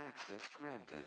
Access granted.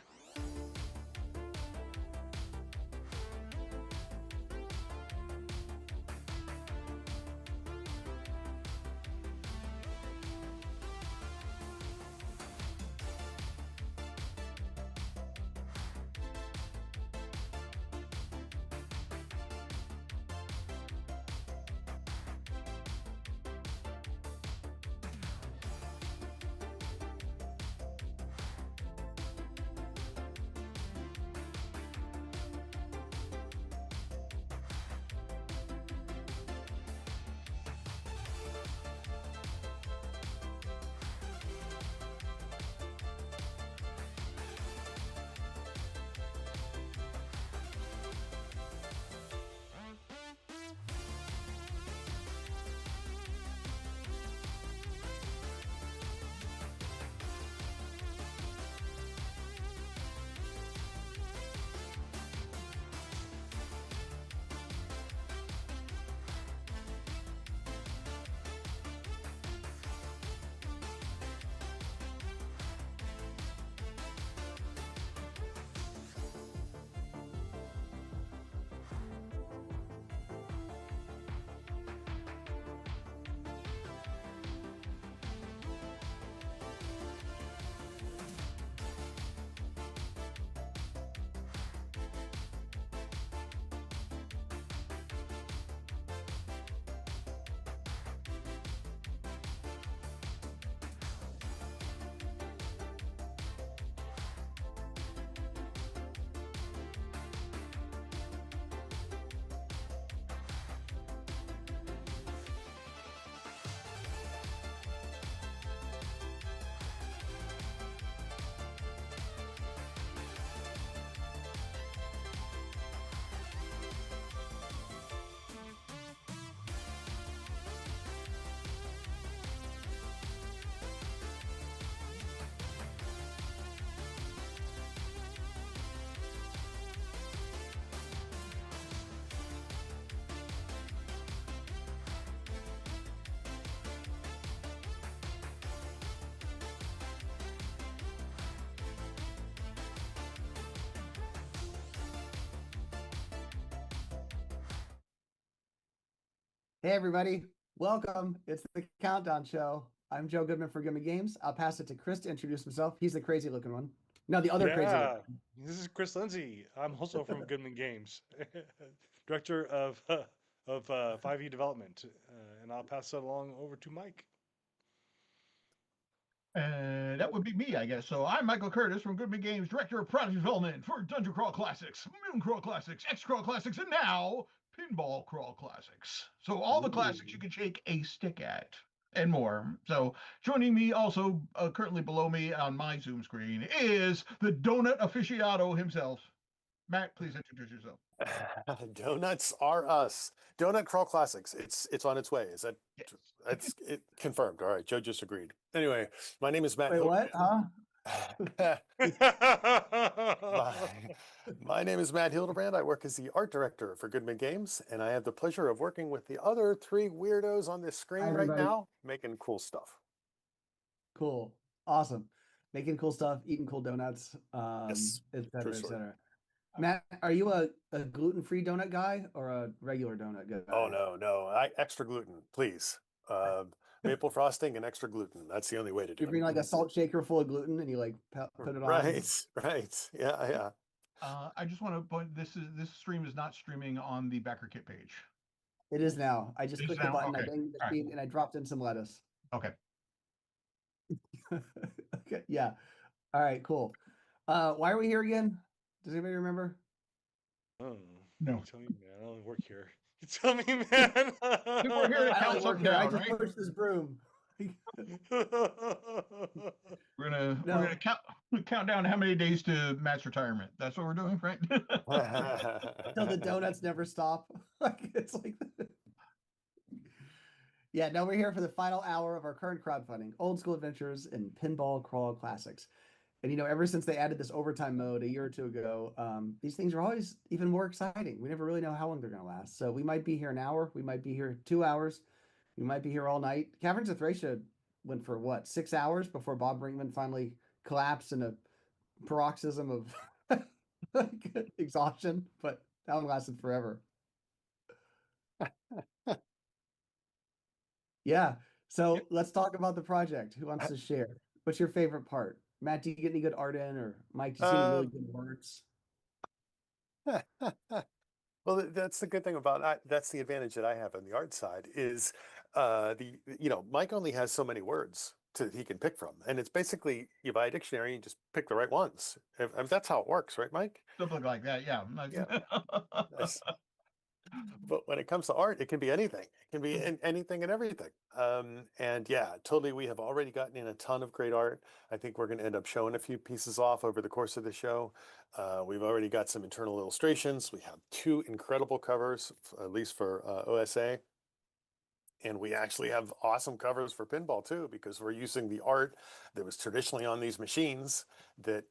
Hey everybody, welcome. It's the Countdown Show. I'm Joe Goodman for Gimme Games. I'll pass it to Chris to introduce himself. He's the crazy looking one. No, the other crazy Yeah, looking. this is Chris Lindsay. I'm also from Goodman Games, director of 5e development, and I'll pass it along over to Mike. That would be me, I guess. So I'm Michael Curtis from Goodman Games, Director of Product Development for Dungeon Crawl Classics, Moon Crawl Classics, X Crawl Classics, and now Pinball Crawl Classics. So all the classics you can shake a stick at and more. So joining me also currently below me on my Zoom screen is the donut aficionado himself. Matt, please introduce yourself. Donuts are us. Donut Crawl Classics. It's on its way. Is that Yes. that's it confirmed? All right, Joe just agreed. Anyway, my name is Matt. Wait, what? Huh? My name is Matt Hildebrand. I work as the art director for Goodman Games, and I have the pleasure of working with the other three weirdos on this screen right everybody. now, making cool stuff. Cool. Awesome. Making cool stuff, eating cool donuts, Yes, et cetera, true et story. cetera. Matt, are you a gluten-free donut guy or a regular donut guy? Oh no, extra gluten, please. Maple frosting and extra gluten. That's the only way to do You it. bring like a salt shaker full of gluten and you like put it on. Right. Yeah. I just want to point this stream is not streaming on the Backer Kit page. It is now. I just It is clicked the now? button, I Okay. banged the All right. sheet, and I dropped in some lettuce. Okay. Okay, yeah. All right, cool. Why are we here again? Does anybody remember? Oh, No. you tell me, man. I don't work here. You tell me, man. We're here to I count don't work something here. I down, just right? pushed this broom. We're gonna No. count down how many days to Matt's retirement. That's what we're doing, right? Till the donuts never stop. Like it's like yeah, no, we're here for the final hour of our current crowdfunding, Old School Adventures in Pinball Crawl Classics. And ever since they added this overtime mode a year or two ago, these things are always even more exciting. We never really know how long they're going to last. So we might be here an hour, we might be here 2 hours, we might be here all night. Caverns of Thracia went for what, 6 hours before Bob Brinkman finally collapsed in a paroxysm of exhaustion, but that one lasted forever. Yeah. So let's talk about the project. Who wants to share? What's your favorite part? Matt, do you get any good art in, or Mike, do you see any really good words? Well, that's the good thing about that's the advantage that I have on the art side is Mike only has so many words he can pick from, and it's basically you buy a dictionary and just pick the right ones. That's how it works, right, Mike? Something like that, yeah. Yeah. Nice. But when it comes to art, it can be anything. It can be anything and everything. And yeah, totally. We have already gotten in a ton of great art. I think we're going to end up showing a few pieces off over the course of the show. We've already got some internal illustrations. We have two incredible covers, at least for OSA. And we actually have awesome covers for Pinball too, because we're using the art that was traditionally on these machines that,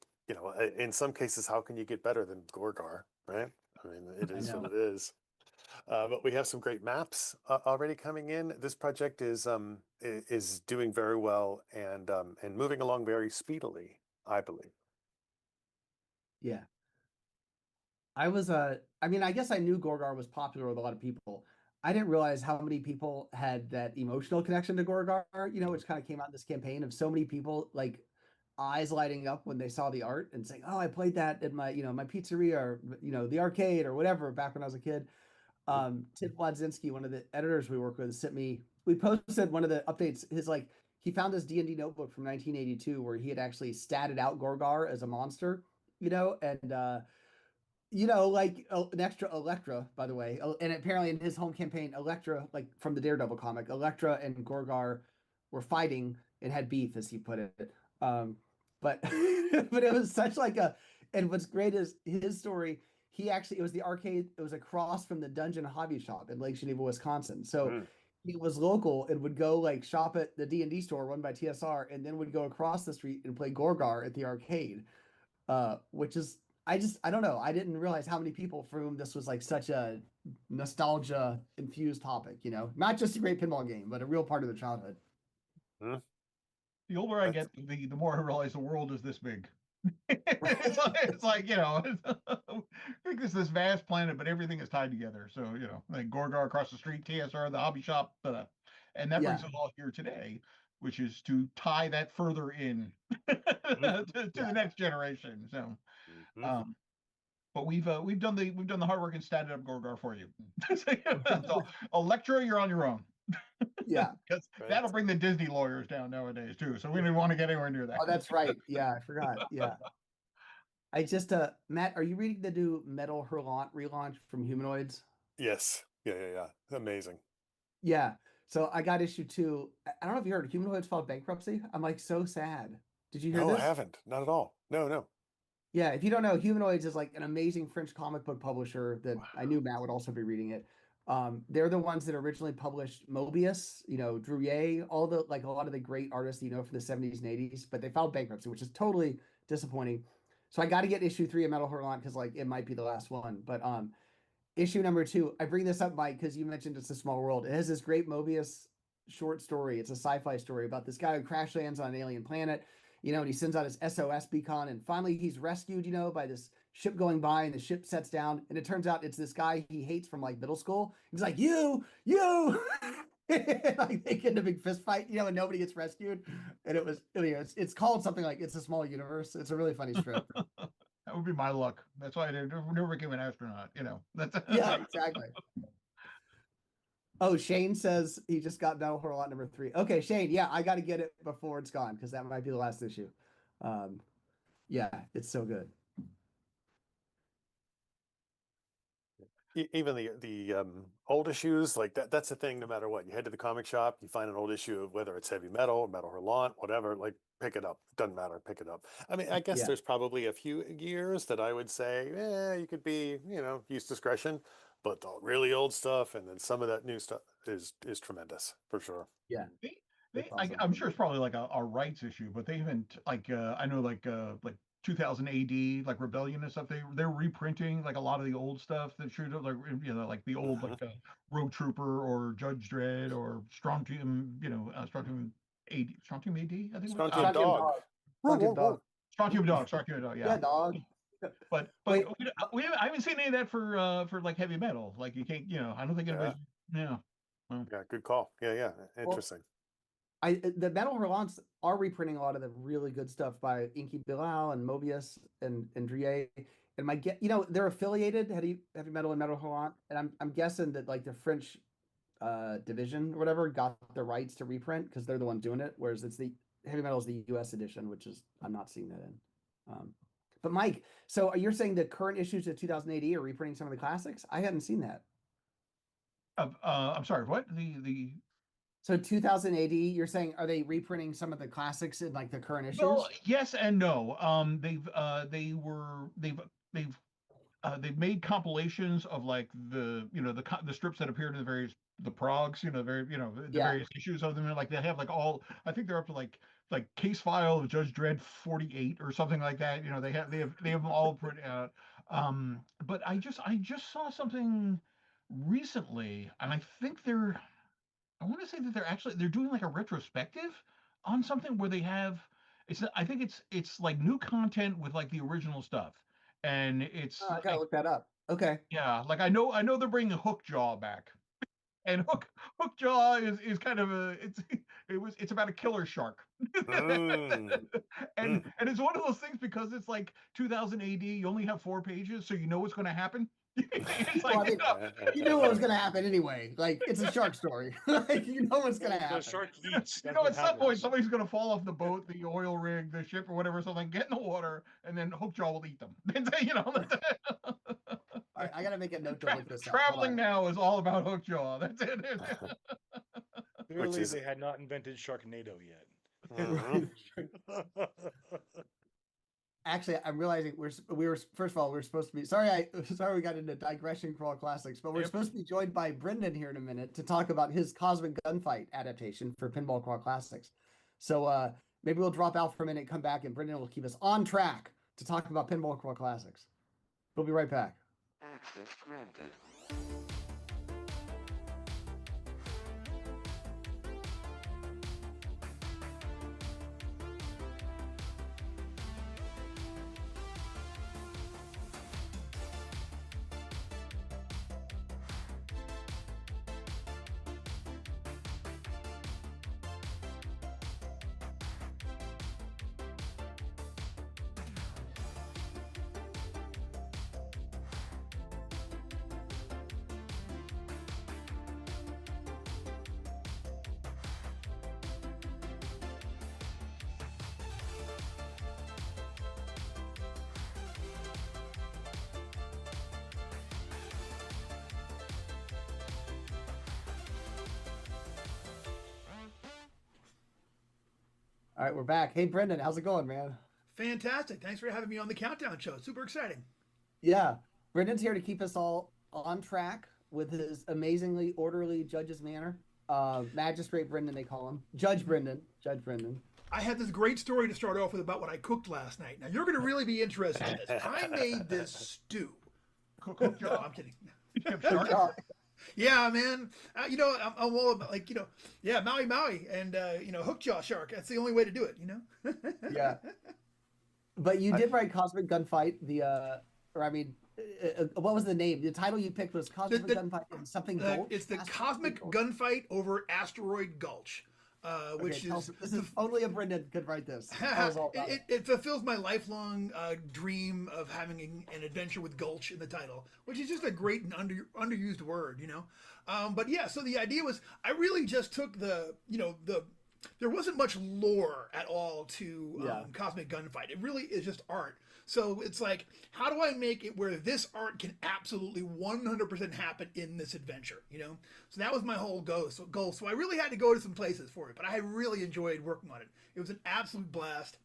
in some cases, how can you get better than Gorgar, right? I mean, it I is know. what it is. But we have some great maps already coming in. This project is doing very well and moving along very speedily, I believe. Yeah. I mean, I guess I knew Gorgar was popular with a lot of people. I didn't realize how many people had that emotional connection to Gorgar, which kind of came out in this campaign of so many people like eyes lighting up when they saw the art and saying, "Oh, I played that at my pizzeria or the arcade or whatever back when I was a kid." Tim Władzinski, one of the editors we work with, sent me. We posted one of the updates. He found this D&D notebook from 1982 where he had actually statted out Gorgar as a monster, and like an extra Electra, by the way. And apparently in his home campaign, Electra, like from the Daredevil comic, Electra and Gorgar were fighting and had beef, as he put it. But but it was such like and what's great is his story. It was the arcade. It was across from the Dungeon Hobby Shop in Lake Geneva, Wisconsin. So Mm. he was local and would go like shop at the D&D store run by TSR, and then would go across the street and play Gorgar at the arcade, which is I don't know. I didn't realize how many people for whom this was like such a nostalgia infused topic, not just a great pinball game, but a real part of their childhood. Mm. The older I That's- get, the more I realize the world is this big. it's like think it's this vast planet, but everything is tied together. So like Gorgar across the street, TSR, the hobby shop, and that brings Yeah. us all here today, which is to tie that further in Mhm. to Yeah. the next generation. So, Mhm. but we've done the hard work and statted up Gorgar for you. So, Electra, you're on your own. Yeah. Because Right. that'll bring the Disney lawyers down nowadays too. So we don't want to get anywhere near that. Oh, that's right. Yeah, I forgot. Yeah. I just Matt, are you reading the new Metal Hurlant relaunch from Humanoids? Yes. Yeah. Amazing. Yeah. So I got issue 2. I don't know if you heard Humanoids filed bankruptcy. I'm like so sad. Did you hear No, I this? haven't. Not at all. No. Yeah, if you don't know, Humanoids is like an amazing French comic book publisher that I knew Matt would also be reading it. They're the ones that originally published Mobius, Drouillet, all the like a lot of the great artists from the 70s and 80s, but they filed bankruptcy, which is totally disappointing. So I got to get issue 3 of Metal Hurlant because like it might be the last one. But issue number 2, I bring this up, Mike, because you mentioned It's a Small World. It has this great Mobius short story. It's a sci-fi story about this guy who crash lands on an alien planet, and he sends out his SOS beacon, and finally he's rescued, by this ship going by, and the ship sets down, and it turns out it's this guy he hates from like middle school. He's like, you. Like they get in a big fist fight, and nobody gets rescued. And it's called something like It's a Small Universe. It's a really funny strip. That would be my luck. That's why I never became an astronaut. That's Yeah, exactly. Oh, Shane says he just got Metal Hurlant number 3. Okay, Shane, yeah, I got to get it before it's gone because that might be the last issue. Um, yeah, it's so good. Even the old issues like that's the thing. No matter what, you head to the comic shop, you find an old issue of whether it's heavy metal or metal hurlant, whatever. Like pick it up. Doesn't matter. Pick it up. I mean, I guess Yeah, there's probably a few years that I would say, you could be, use discretion. But the really old stuff and then some of that new stuff is tremendous for sure. yeah, they, that's awesome. I'm sure it's probably like a rights issue, but they haven't I know like 2000 AD, like Rebellion and stuff. They're reprinting like a lot of the old stuff that should have like the old Mhm. Road Trooper or Judge Dredd or Strong Team, Strong Team AD, Strong Team AD, I think it was. Strontium Strontium dog. Dog. Woo, Strontium woo, Dog. woo. Talk to your dog. Talk to your dog. Yeah, dog. But Wait, I haven't seen any of that for like heavy metal. Like you can't, I don't think anybody's. Yeah. Well, Yeah, good call. Yeah, well, interesting. the Metal Hurlants are reprinting a lot of the really good stuff by Inky Bilal and Mobius and Drie. And they're affiliated heavy metal and Metal Hurlant, and I'm guessing that like the French division or whatever got the rights to reprint because they're the ones doing it, whereas it's the heavy metal is the US edition, which is I'm not seeing that in. But Mike, so you're saying the current issues of 2000 AD are reprinting some of the classics? I hadn't seen that. I'm sorry. What the So 2000 AD, you're saying are they reprinting some of the classics in like the current issues? Well, yes and no. They've made compilations of like the strips that appeared in the progs, the various issues of them. And like they have like all, I think they're up to like Case File of Judge Dredd 48 or something like that. They have them all printed out. But I just saw something recently, and I want to say that they're doing like a retrospective on something where they have I think it's like new content with like the original stuff, and it's I gotta look that up. Okay. yeah, like I know they're bringing Hookjaw back, and Hookjaw is kind of it's about a killer shark, Mm. and it's one of those things because it's like 2000 AD, you only have 4 pages, so you know what's going to happen. It's Well, I like, mean, you knew what was going to happen anyway. Like it's a shark story. Like you know what's going to The happen. shark eats. That's at what some point happens. somebody's going to fall off the boat, the oil rig, the ship, or whatever, something, get in the water, and then Hookjaw will eat them. All right, I got to make a note to look this up. Hold Traveling on. now is all about Hookjaw. That's it. Clearly, is- they had not invented Sharknado yet. Mhm. Actually, I'm realizing we were first of all we're supposed to be sorry we got into digression crawl classics, but we're Yep. supposed to be joined by Brendan here in a minute to talk about his Cosmic Gunfight adaptation for Pinball Crawl Classics. So maybe we'll drop out for a minute, come back, and Brendan will keep us on track to talk about Pinball Crawl Classics. We'll be right back. Access granted. All right, we're back. Hey, Brendan, how's it going, man? Fantastic. Thanks for having me on the Countdown Show. Super exciting. Yeah, Brendan's here to keep us all on track with his amazingly orderly judge's manner. Magistrate Brendan, they call him. Judge Brendan. Judge Brendan. I had this great story to start off with about what I cooked last night. Now, you're going to really be interested in this. I made this stew. No, I'm kidding. Yeah, man. I'm all about, like, Maui Maui and, hookjaw shark. That's the only way to do it, Yeah. But you did write Cosmic Gunfight, what was the name? The title you picked was Cosmic Gunfight and something Gulch? It's the Asteroid Cosmic Gulch. Gunfight over Asteroid Gulch, which Okay, is... this is only a Brendan could write this. Tell us all about it. It fulfills my lifelong dream of having an adventure with Gulch in the title, which is just a great and underused word, But yeah, so the idea was I really just took there wasn't much lore at all to Cosmic Gunfight. It really is just art. So it's like, how do I make it where this art can absolutely 100% happen in this adventure, So that was my whole goal. So I really had to go to some places for it, but I really enjoyed working on it. It was an absolute blast.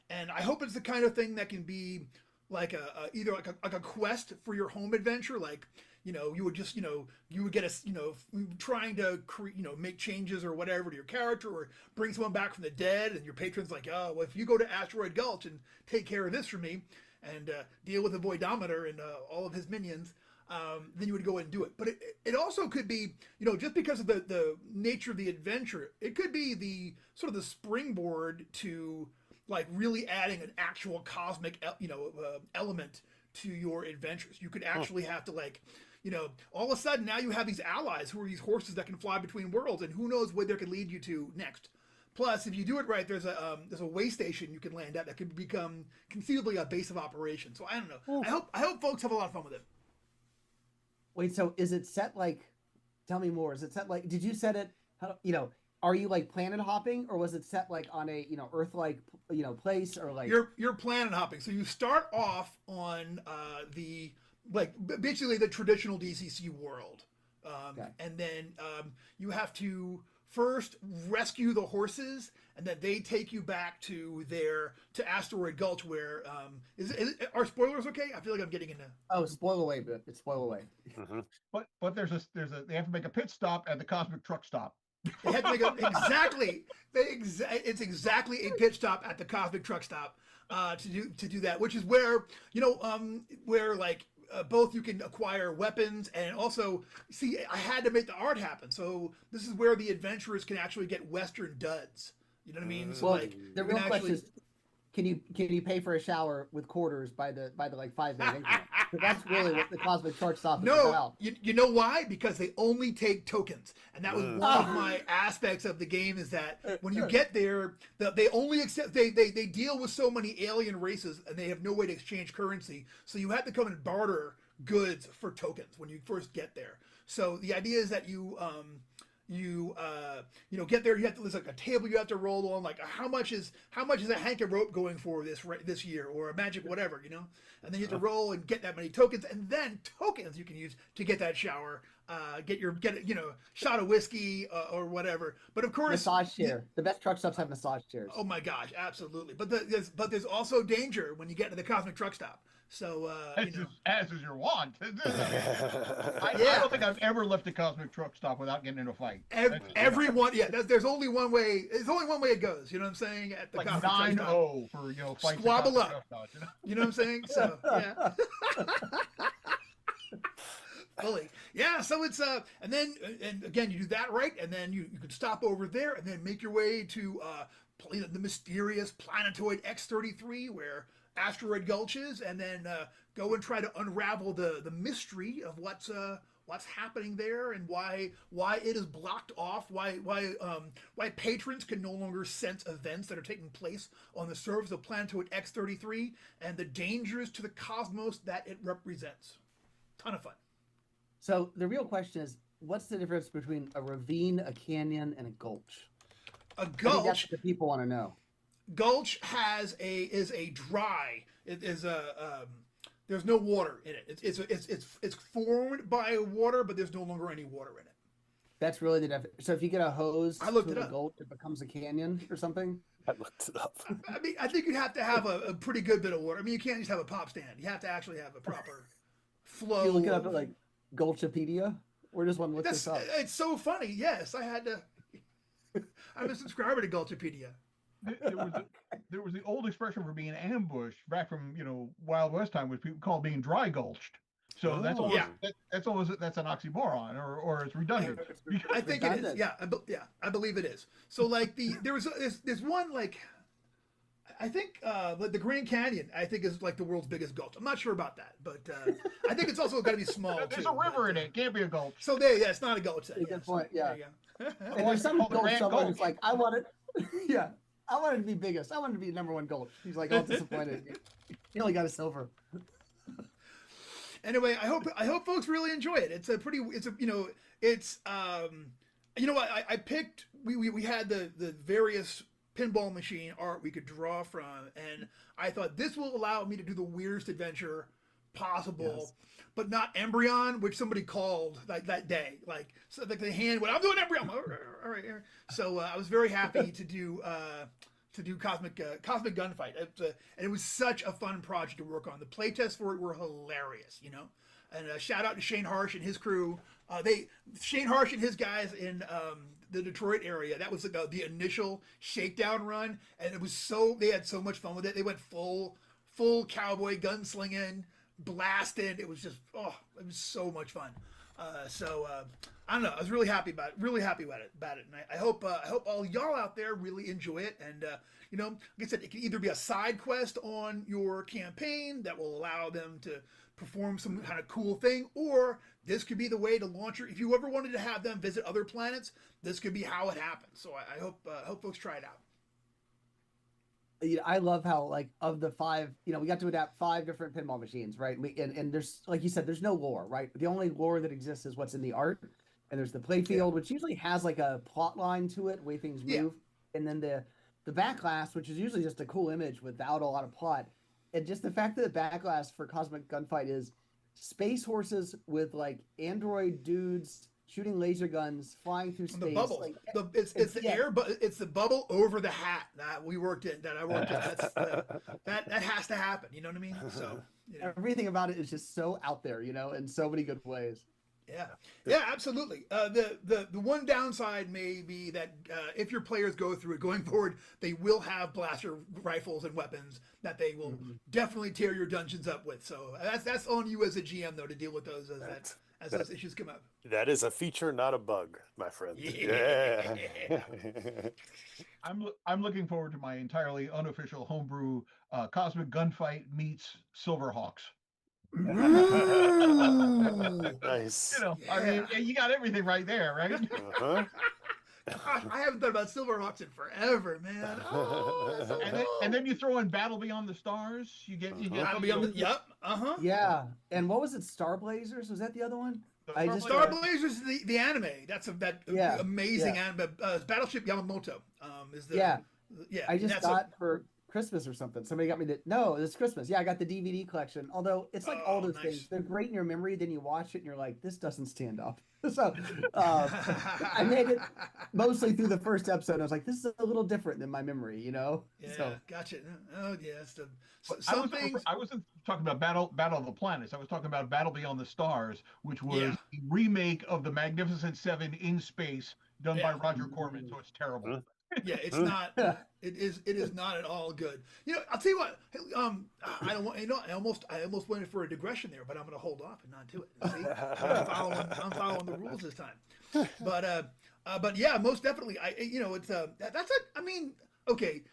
And I hope it's the kind of thing that can be like either like a quest for your home adventure, like, you would just, you would get trying to make changes or whatever to your character or bring someone back from the dead, and your patron's like, oh, well, if you go to Asteroid Gulch and take care of this for me and deal with the Voidometer and all of his minions, then you would go and do it. But it also could be, just because of the nature of the adventure, it could be the sort of the springboard to like really adding an actual cosmic, element to your adventures. You could actually have to like, all of a sudden now you have these allies who are these horses that can fly between worlds, and who knows where they could lead you to next. Plus, if you do it right, there's a way station you can land at that could become conceivably a base of operations. So I don't know. I hope folks have a lot of fun with it. Wait, so is it set like? Tell me more. Is it set like? Did you set it? Are you like planet hopping, or was it set like on a Earth-like place, or like? You're planet hopping. So you start off on basically the traditional DCC world, Okay. and then you have to first rescue the horses, and then they take you back to Asteroid Gulch, where are spoilers okay? I feel like I'm getting into. Oh, spoil away, but it's spoil away. Mhm. But there's they have to make a pit stop at the Cosmic Truck Stop. They had to make it's exactly a pit stop at the Cosmic Truck Stop to do that, which is where both you can acquire weapons, and also see, I had to make the art happen. So this is where the adventurers can actually get Western duds. You know what I mean? So Well, like the you real can question is, can you pay for a shower with quarters by the like 5 minute increment? 'Cause that's really what the Cosmic Truck Stop is No, about. you know why? Because they only take tokens, and that was one of my aspects of the game. Is that when you get there, they only accept they deal with so many alien races, and they have no way to exchange currency. So you have to come and barter goods for tokens when you first get there. So the idea is that you get there. You have to, there's like a table you have to roll on. Like how much is a hank of rope going for this year, or a magic whatever, and then you have to roll and get that many tokens, and then tokens you can use to get that shower, get shot of whiskey or whatever. But of course, Massage chair. The best truck stops have massage chairs. oh my gosh, absolutely. But there's also danger when you get to the Cosmic Truck Stop. So As is your want. I Yeah. don't think I've ever left a Cosmic Truck Stop without getting into a fight. everyone, there's only one way. There's only one way it goes. You know what I'm saying? At the Like Cosmic Truck Stop. 9-0 for fights. at Squabble Cosmic up. Truck Stops, You know what I'm saying? So yeah. Fully. Yeah, so it's and again you do that right, and then you can stop over there and then make your way to the mysterious planetoid X-33 where Asteroid Gulch is, and then go and try to unravel the mystery of what's happening there, and why it is blocked off, why patrons can no longer sense events that are taking place on the surface of planetoid X-33, and the dangers to the cosmos that it represents. Ton of fun. So the real question is, what's the difference between a ravine, a canyon, and a gulch? A I think that's gulch what the people want to know. Gulch is a dry. It is there's no water in it. It's formed by water, but there's no longer any water in it. That's really the definition. So if you get a hose I looked to it a up. gulch, it becomes a canyon or something. I looked it up. I mean, I think you have to have a pretty good bit of water. I mean, you can't just have a pop stand. You have to actually have a proper flow. You look it up at like Gulchipedia. Where does one look this up? It's so funny. Yes, I had to. I'm a subscriber to Gulchipedia. There was the old expression for being ambushed back from Wild West time, which people call being dry gulched. So that's always, that's an oxymoron, or it's redundant. I think it is. Yeah, I believe it is. So like there's one like. I think the Grand Canyon, I think, is like the world's biggest gulch. I'm not sure about that, but I think it's also got to be small. There's too, a river in it. Can't be a gulch. So it's not a gulch. Then, Good point. Yeah. There you go. And there's some Called the gulch Grand somewhere Gulch. who's like, I want it. Yeah, I wanted to be biggest. I wanted to be number one gulch. He's like all disappointed. He only got a silver. Anyway, I hope folks really enjoy it. It's I picked we had the various pinball machine art we could draw from, and I thought this will allow me to do the weirdest adventure possible. Yes. But not Embryon, which somebody called like that day. Like, so like the hand went, I'm doing Embryon. All right. So I was very happy to do Cosmic Gunfight. And it was such a fun project to work on. The playtests for it were hilarious, And shout out to Shane Harsh and his crew. Shane Harsh and his guys in the Detroit area. That was the initial shakedown run, and they had so much fun with it. They went full cowboy gunslinging, blasted. It was just it was so much fun. I don't know. I was really happy about it. Really happy about it. And I hope all y'all out there really enjoy it. And like I said, it can either be a side quest on your campaign that will allow them to perform some kind of cool thing, or this could be the way to launch your. If you ever wanted to have them visit other planets, this could be how it happens. So I hope folks try it out. I love how, like, of the 5, we got to adapt 5 different pinball machines, right? And there's, like you said, there's no lore, right? The only lore that exists is what's in the art. And there's the playfield, which usually has like a plot line to it, way things move. And then the backglass, which is usually just a cool image without a lot of plot. And just the fact that the backglass for Cosmic Gunfight is space horses with like android dudes shooting laser guns, flying through space. The bubble. Like, it's the air, but it's the bubble over the hat that I worked in. That has to happen. You know what I mean? So everything about it is just so out there, in so many good ways. Yeah, absolutely. The one downside may be that if your players go through it going forward, they will have blaster rifles and weapons that they will definitely tear your dungeons up with. So that's on you as a GM though to deal with those as those issues come up. That is a feature, not a bug, my friend. Yeah. I'm looking forward to my entirely unofficial homebrew Cosmic Gunfight meets Silverhawks. Nice. I mean, you got everything right there, right? Gosh, I haven't thought about Silverhawks in forever, man. Oh, and then you throw in Battle Beyond the Stars. You get Battle Beyond the Yeah, and what was it? Star Blazers, was that the other one? Star Blazers is the anime. That's amazing anime. Battleship Yamamoto is the I just got for Christmas or something. Somebody got me no, it's Christmas. Yeah, I got the DVD collection. Although it's like all those things, they're great in your memory. Then you watch it and you're like, this doesn't stand up. So I made it mostly through the first episode. I was like, this is a little different than my memory, Yeah, so. Gotcha. Oh yeah, I wasn't talking about Battle of the Planets. I was talking about Battle Beyond the Stars, which was a remake of the Magnificent Seven in space, done by Roger Corman. So it's terrible. Yeah, it's not. It is not at all good. I'll tell you what. I don't want. I almost went for a digression there, but I'm going to hold off and not do it. See, I'm following the rules this time. But yeah, most definitely. Okay,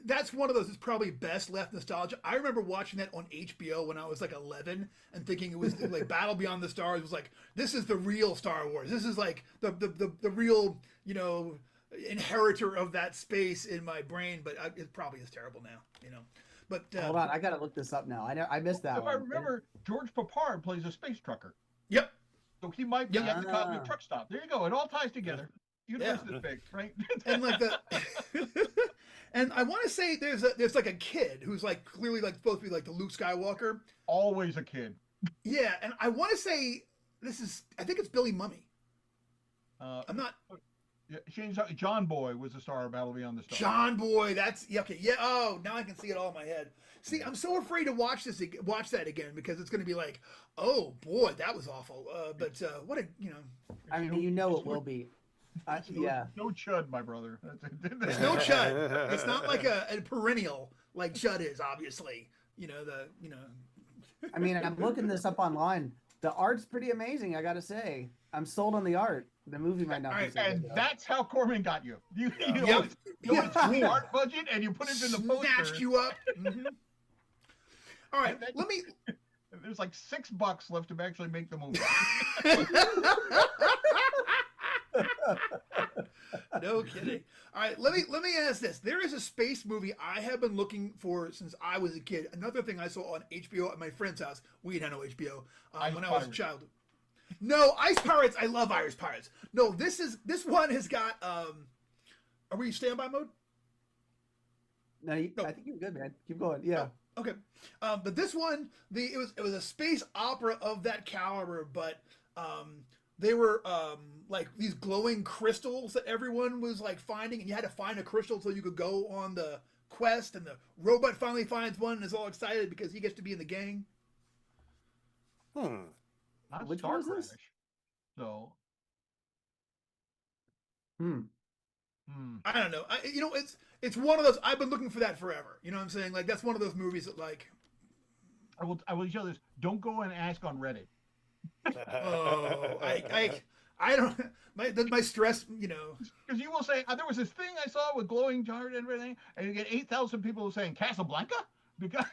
that's one of those. It's probably best left nostalgia. I remember watching that on HBO when I was like 11 and thinking it was like Battle Beyond the Stars was like, this is the real Star Wars. This is like the real inheritor of that space in my brain, but it probably is terrible now, But hold on, I gotta look this up now. I missed that if one. I remember, George Papard plays a space trucker. Yep. So he might be at the Cosmic Truck Stop. There you go. It all ties together. Universe is big, right? And like and I want to say there's like a kid who's like clearly like supposed to be like the Luke Skywalker. Always a kid. Yeah, and I want to say I think it's Billy Mummy. I'm not. John Boy was the star of Battle Beyond the Stars. John Boy, that's okay. Yeah. Oh, now I can see it all in my head. See, I'm so afraid to watch that again because it's going to be like, oh boy, that was awful. But what a I mean, it will be. No chud, my brother. There's no chud. It's not like a perennial like chud is. Obviously, I mean, I'm looking this up online. The art's pretty amazing, I gotta say. I'm sold on the art. The movie might not be so and good, that's how Corman got you. You the art budget and you put it in the poster. Snatched you up. Mm-hmm. All right, let me. There's like $6 left to actually make the movie. No kidding. All right, let me ask this. There is a space movie I have been looking for since I was a kid. Another thing I saw on HBO at my friend's house. We had no HBO when I was a child. No, Ice Pirates. I love Irish Pirates. No, this one has got. Are we standby mode? No, I think you're good, man. Keep going. Yeah. Oh, okay. But this one, it was a space opera of that caliber, but they were like these glowing crystals that everyone was like finding, and you had to find a crystal so you could go on the quest. And the robot finally finds one and is all excited because he gets to be in the gang. Not Which Star one is this? Crash. So. I don't know. It's one of those. I've been looking for that forever. You know what I'm saying? Like that's one of those movies that like. I will tell you this. Don't go and ask on Reddit. Oh, I don't. My stress, you know. Because you will say, there was this thing I saw with glowing chart and everything, and you get 8,000 people saying Casablanca because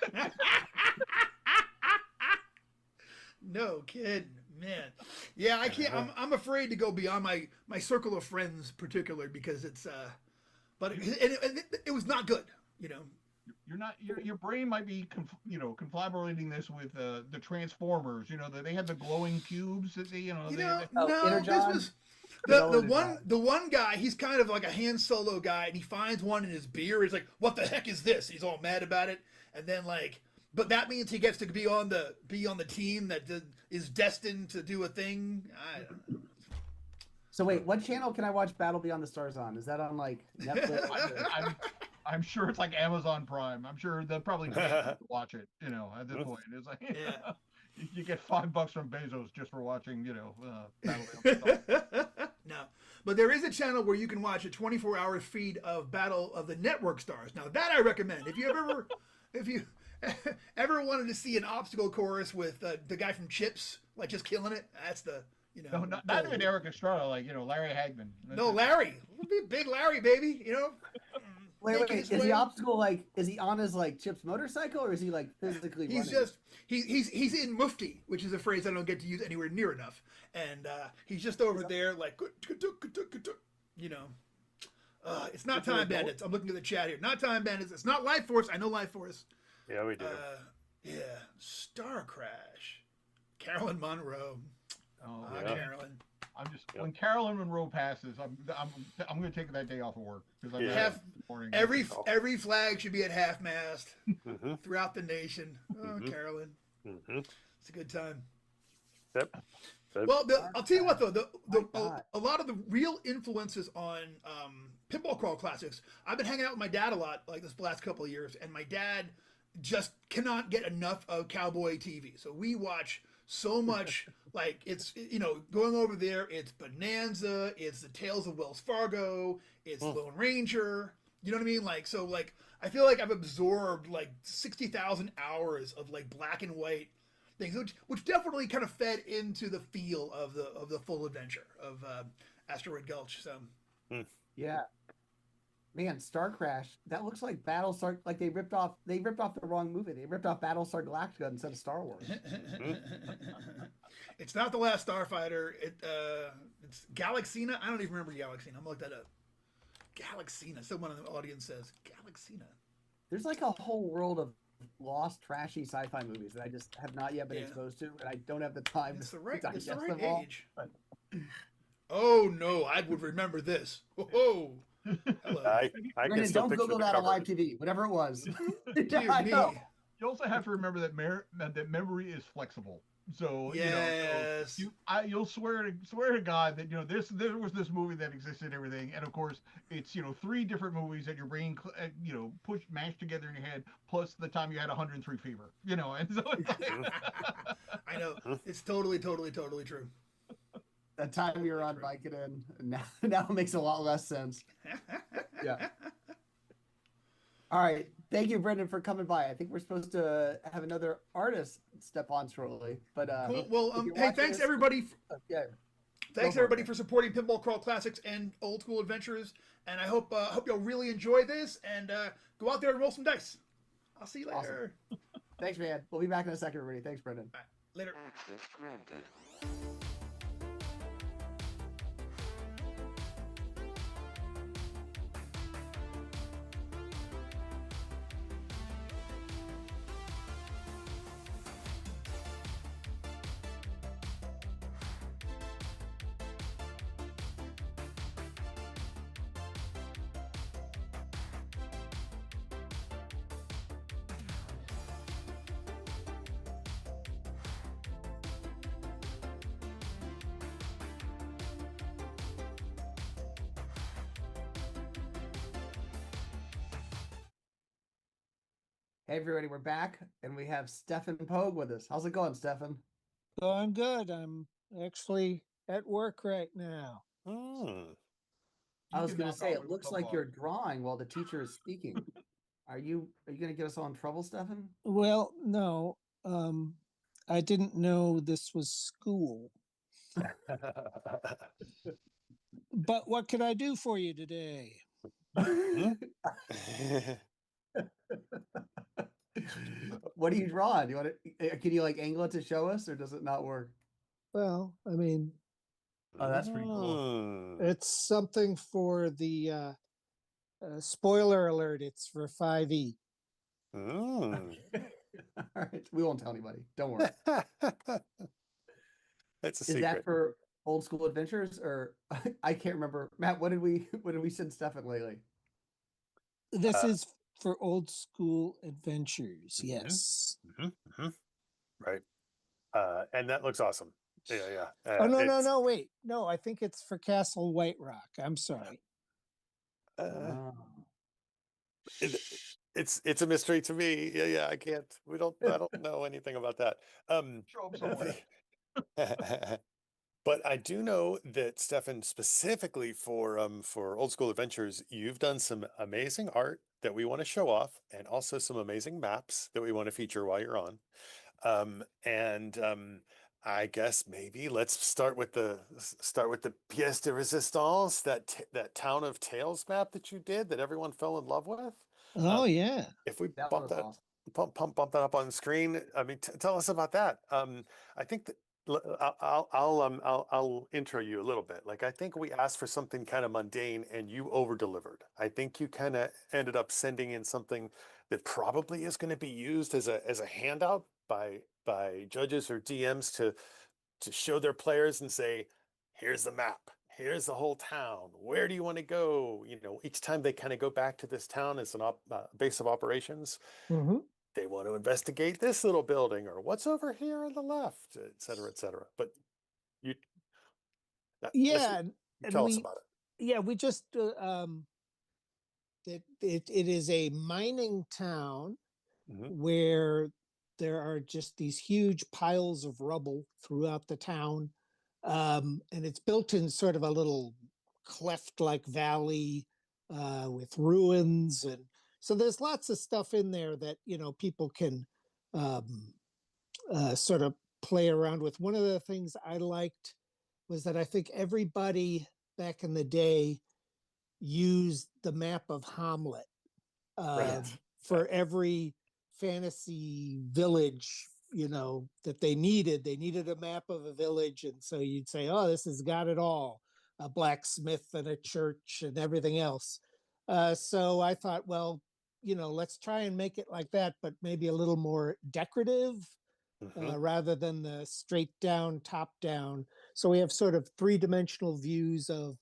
No kidding, man. Yeah, I can't. I'm afraid to go beyond my circle of friends, particularly because it's. But it was not good, you know. you're not your brain might be conflaborating this with the Transformers. You know that they had the glowing cubes that they You they, know, Oh, no, this Energon? was Good the old one Energon. the one guy. He's kind of like a Han Solo guy, and he finds one in his beer. He's like, "What the heck is this?" He's all mad about it, and then like, but that means he gets to be on the team that is destined to do a thing. I don't know. So wait, what channel can I watch Battle Beyond the Stars on? Is that on like Netflix? I'm sure it's like Amazon Prime. I'm sure they'll probably pay you to watch it. At this point, it's like Yeah. you get $5 from Bezos just for watching. Battle of the No, but there is a channel where you can watch a 24-hour feed of Battle of the Network Stars. Now that I recommend. If you ever wanted to see an obstacle course with the guy from Chips, like just killing it, that's the No, not even Eric Estrada, like Larry Hagman. No, Larry, big Larry, baby. Wait, making is his the way. obstacle like? Is he on his like Chip's motorcycle, or is he like physically He's running? just he's in mufti, which is a phrase I don't get to use anywhere near enough, and he's just over there like it's not Time Bandits. I'm looking at the chat here. Not Time Bandits. It's not Life Force. I know Life Force. Yeah, we do. Yeah, Star Crash. Carolyn Monroe. Oh, yeah. Carolyn. I'm just when Carolyn Monroe passes, I'm going to take that day off of work because I'm Yeah. morning. Every flag should be at half mast Mm-hmm. throughout the nation. Oh, Mhm. Carolyn, Mm-hmm. it's a good time. Yep. Well, I'll tell you what though, My God. a lot of the real influences on Pinball Crawl Classics. I've been hanging out with my dad a lot, like this last couple of years, and my dad just cannot get enough of cowboy TV. So we watch so much. Like it's going over there. It's Bonanza. It's the Tales of Wells Fargo. It's Lone Ranger. You know what I mean? Like so. Like I feel like I've absorbed like 60,000 hours of like black and white things, which definitely kind of fed into the feel of the full adventure of Asteroid Gulch. So Yeah. Man, Star Crash. That looks like Battlestar. Like they ripped off the wrong movie. They ripped off Battlestar Galactica instead of Star Wars. It's not The Last Starfighter. It's Galaxina. I don't even remember Galaxina. I'm gonna look that up. Galaxina. Someone in the audience says Galaxina. There's like a whole world of lost, trashy sci-fi movies that I just have not yet been Yeah. exposed to, and I don't have the time It's to the right digest them age. all. But Oh no, I would remember this. Oh, hello. I can Brandon, still don't picture Google the that on cover. live TV, whatever it was. Dear I me. know. You also have to remember that memory is flexible. So Yes. you'll swear to God that there was this movie that existed and everything, and of course it's 3 different movies that your brain mashed together in your head, plus the time you had 103 fever, and so it's like, I know. It's totally true. That time we were on Vicodin, and now it makes a lot less sense. Yeah. All right. Thank you, Brendan, for coming by. I think we're supposed to have another artist step on shortly. But Cool. Well, if you're hey, watching thanks this- everybody. Yeah. Thanks for it, everybody man. for supporting Pinball Crawl Classics and Old School Adventures. And I hope y'all really enjoy this and go out there and roll some dice. I'll see you later. Awesome. Thanks, man. We'll be back in a second, everybody. Thanks, Brendan. Later. Access granted. Hey, everybody. We're back, and we have Stefan Pogue with us. How's it going, Stefan? Going good. I'm actually at work right now. Hmm. I was can going to knock say, off it looks the like football. you're drawing while the teacher is speaking. Are you going to get us all in trouble, Stefan? Well, no. I didn't know this was school. But what can I do for you today? What are you drawing? You want to? Can you like angle it to show us, or does it not work? Well, I mean, Oh, that's pretty cool. Mm. it's something for the spoiler alert. It's for 5e. Mm. All right, we won't tell anybody. Don't worry. That's a Is that secret. for old school adventures, or I can't remember? Matt, what did we send Stefan lately? This Uh, is for old school adventures. Mhm. Yes. Right. And that looks awesome. Yeah. Oh no! Wait, no. I think it's for Castle White Rock. I'm sorry. Uh, it's a mystery to me. Yeah. I can't. I don't know anything about that. Show up somewhere. But I do know that Stefan, specifically for Old School Adventures, you've done some amazing art that we want to show off, and also some amazing maps that we want to feature while you're on. And I guess maybe let's start with the pièce de résistance, that Town of Tales map that you did that everyone fell in love with. Oh yeah. If we That bump was that awesome. bump that up on the screen, I mean, tell us about that. I think that I'll intro you a little bit. Like, I think we asked for something kind of mundane, and you over delivered. I think you kind of ended up sending in something that probably is going to be used as a handout by judges or DMs to show their players and say, here's the map, here's the whole town, where do you want to go? Each time they kind of go back to this town as an base of operations, Mm-hmm. they want to investigate this little building, or what's over here on the left, et cetera, et cetera. But you Yeah, and tell us about we just it is a mining town it. where there are just these huge piles of rubble throughout the town, and it's built in sort of a little cleft-like valley with ruins, and so there's lots of stuff in there that people can um, sort of play around with. One of the things I liked was that I think everybody back in the day used the map of Hamlet Right. for every fantasy village that they needed. They needed a map of a village, and so you'd say, oh, this has got it all, a blacksmith and a church and everything else. So I thought, well, let's try and make it like that, but maybe a little more decorative rather than the straight down, top down. So we have sort of three-dimensional views of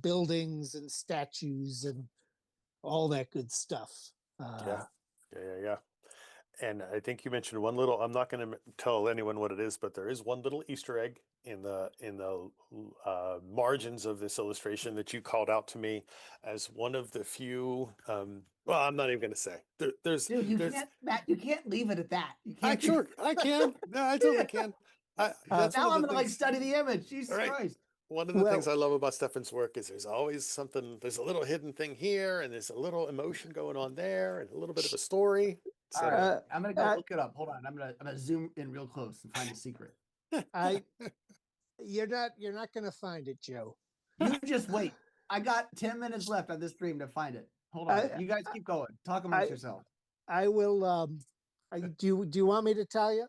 buildings and statues and all that good stuff. Yeah. And I think you mentioned one little. I'm not going to tell anyone what it is, but there is one little Easter egg in the margins of this illustration that you called out to me as one of the few. Well, I'm not even going to say. There's Dude, you there's. can't, Matt. You can't leave it at that. You I can't. sure I can. No, I totally can. That's Now one I'm of the gonna like things. study the image. Jesus All right. Christ. One of the things I love about Stefan's work is there's always something. There's a little hidden thing here, and there's a little emotion going on there, and a little bit of a story. All right, I'm gonna go look it up. Hold on. I'm gonna zoom in real close and find the secret. You're not gonna find it, Joe. You just wait. I got 10 minutes left on this stream to find it. Hold on. You guys keep going. Talk amongst yourselves. I will. Do you want me to tell you?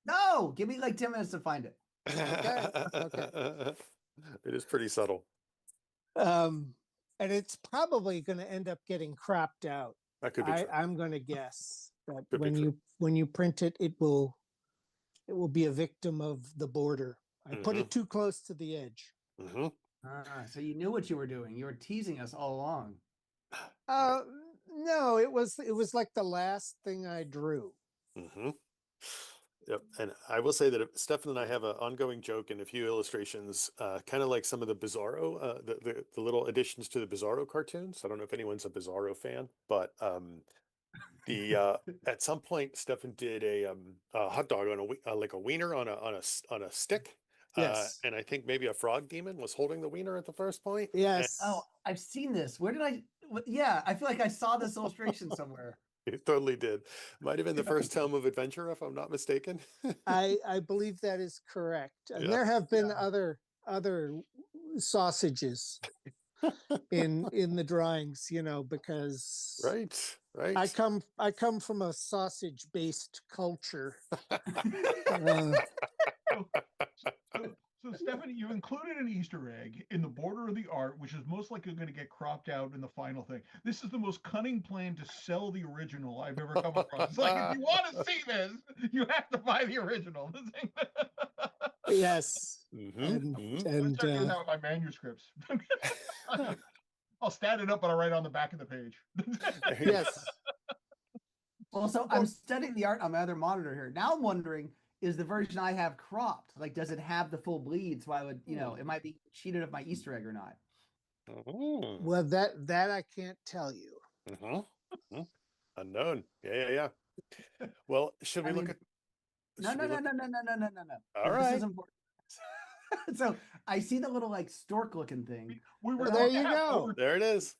No, give me like 10 minutes to find it. Okay. It is pretty subtle. And it's probably going to end up getting cropped out. That could be true. I'm going to guess that Could be true. when you print it, it will be a victim of the border. I put it too close to the edge. So you knew what you were doing. You were teasing us all along. No, it was like the last thing I drew. Yep. And I will say that Stefan and I have an ongoing joke in a few illustrations, kind of like some of the Bizarro, the little additions to the Bizarro cartoons. I don't know if anyone's a Bizarro fan, but at some point Stefan did a hot dog on like a wiener on a stick. Yes. And I think maybe a frog demon was holding the wiener at the first point. Yes. Oh, I've seen this. Where did I? Yeah, I feel like I saw this illustration somewhere. It totally did. Might have been the first Tome of Adventure, if I'm not mistaken. I believe that is correct. And Yeah. there have been other sausages in the drawings, you know, because Right, right. I come from a sausage based culture. So, Stephanie, you included an Easter egg in the border of the art, which is most likely going to get cropped out in the final thing. This is the most cunning plan to sell the original I've ever come across. It's like, if you want to see this, you have to buy the original. Yes. Mhm, And mhm. I start doing that with my manuscripts. I'll stand it up and I'll write on the back of the page. yes. Well, so I'm studying the art on my other monitor here. Now I'm wondering, is the version I have cropped? Like, does it have the full bleed? So I would, you know, it might be cheated of my Easter egg or not. Mhm, Well, that I can't tell you. mhm, mhm. Unknown. Yeah. Well, should we I look mean, at? no, Should no, we no, look? no, no, no, no, no, no, no. All This is right. important. So I see the little like stork looking thing. We were Well, But there going to you have go. over There it is.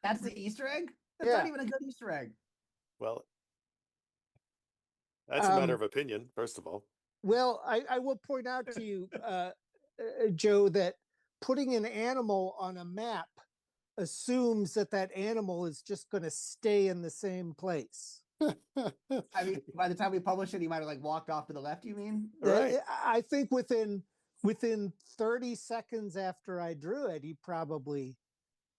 that's the Easter egg? That's Yeah. not even a good Easter egg. Well, that's a matter Um, of opinion, first of all. well, I will point out to you, Joe, that putting an animal on a map assumes that that animal is just going to stay in the same place. I mean, by the time we publish it, he might have like walked off to the left, you mean? Right. I think within 30 seconds after I drew it, he probably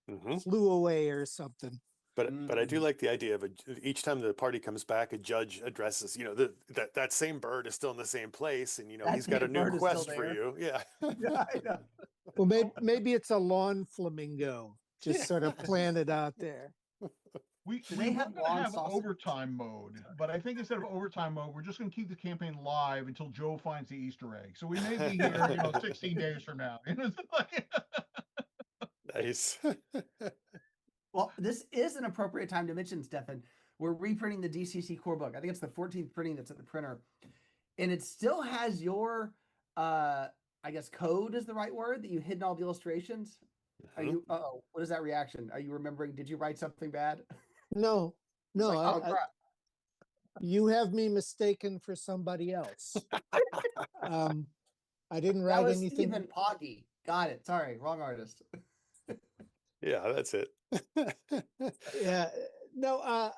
Mhm. flew away or something. But I do like the idea of each time the party comes back, a judge addresses, you know, that same bird is still in the same place, and you know That he's got a same new bird is still quest for there. you. Yeah. Yeah, I know. Well, maybe it's a lawn flamingo just sort of planted out there. We Do we they were have going to lawn have sausage? overtime mode, but I think instead of overtime mode, we're just going to keep the campaign live until Joe finds the Easter egg. So we may be here, 16 days from now. Nice. Well, this is an appropriate time to mention, Stefan. We're reprinting the DCC core book. I think it's the 14th printing that's at the printer. And it still has your, I guess, code is the right word, that you've hidden all the illustrations. Are you, what is that reaction? Are you remembering, did you write something bad? No, It's like, oh, I, crap. you have me mistaken for somebody else. I didn't That write was anything. Stephen Poggy. Got it. Sorry, wrong artist. Yeah, that's it. Yeah, no, I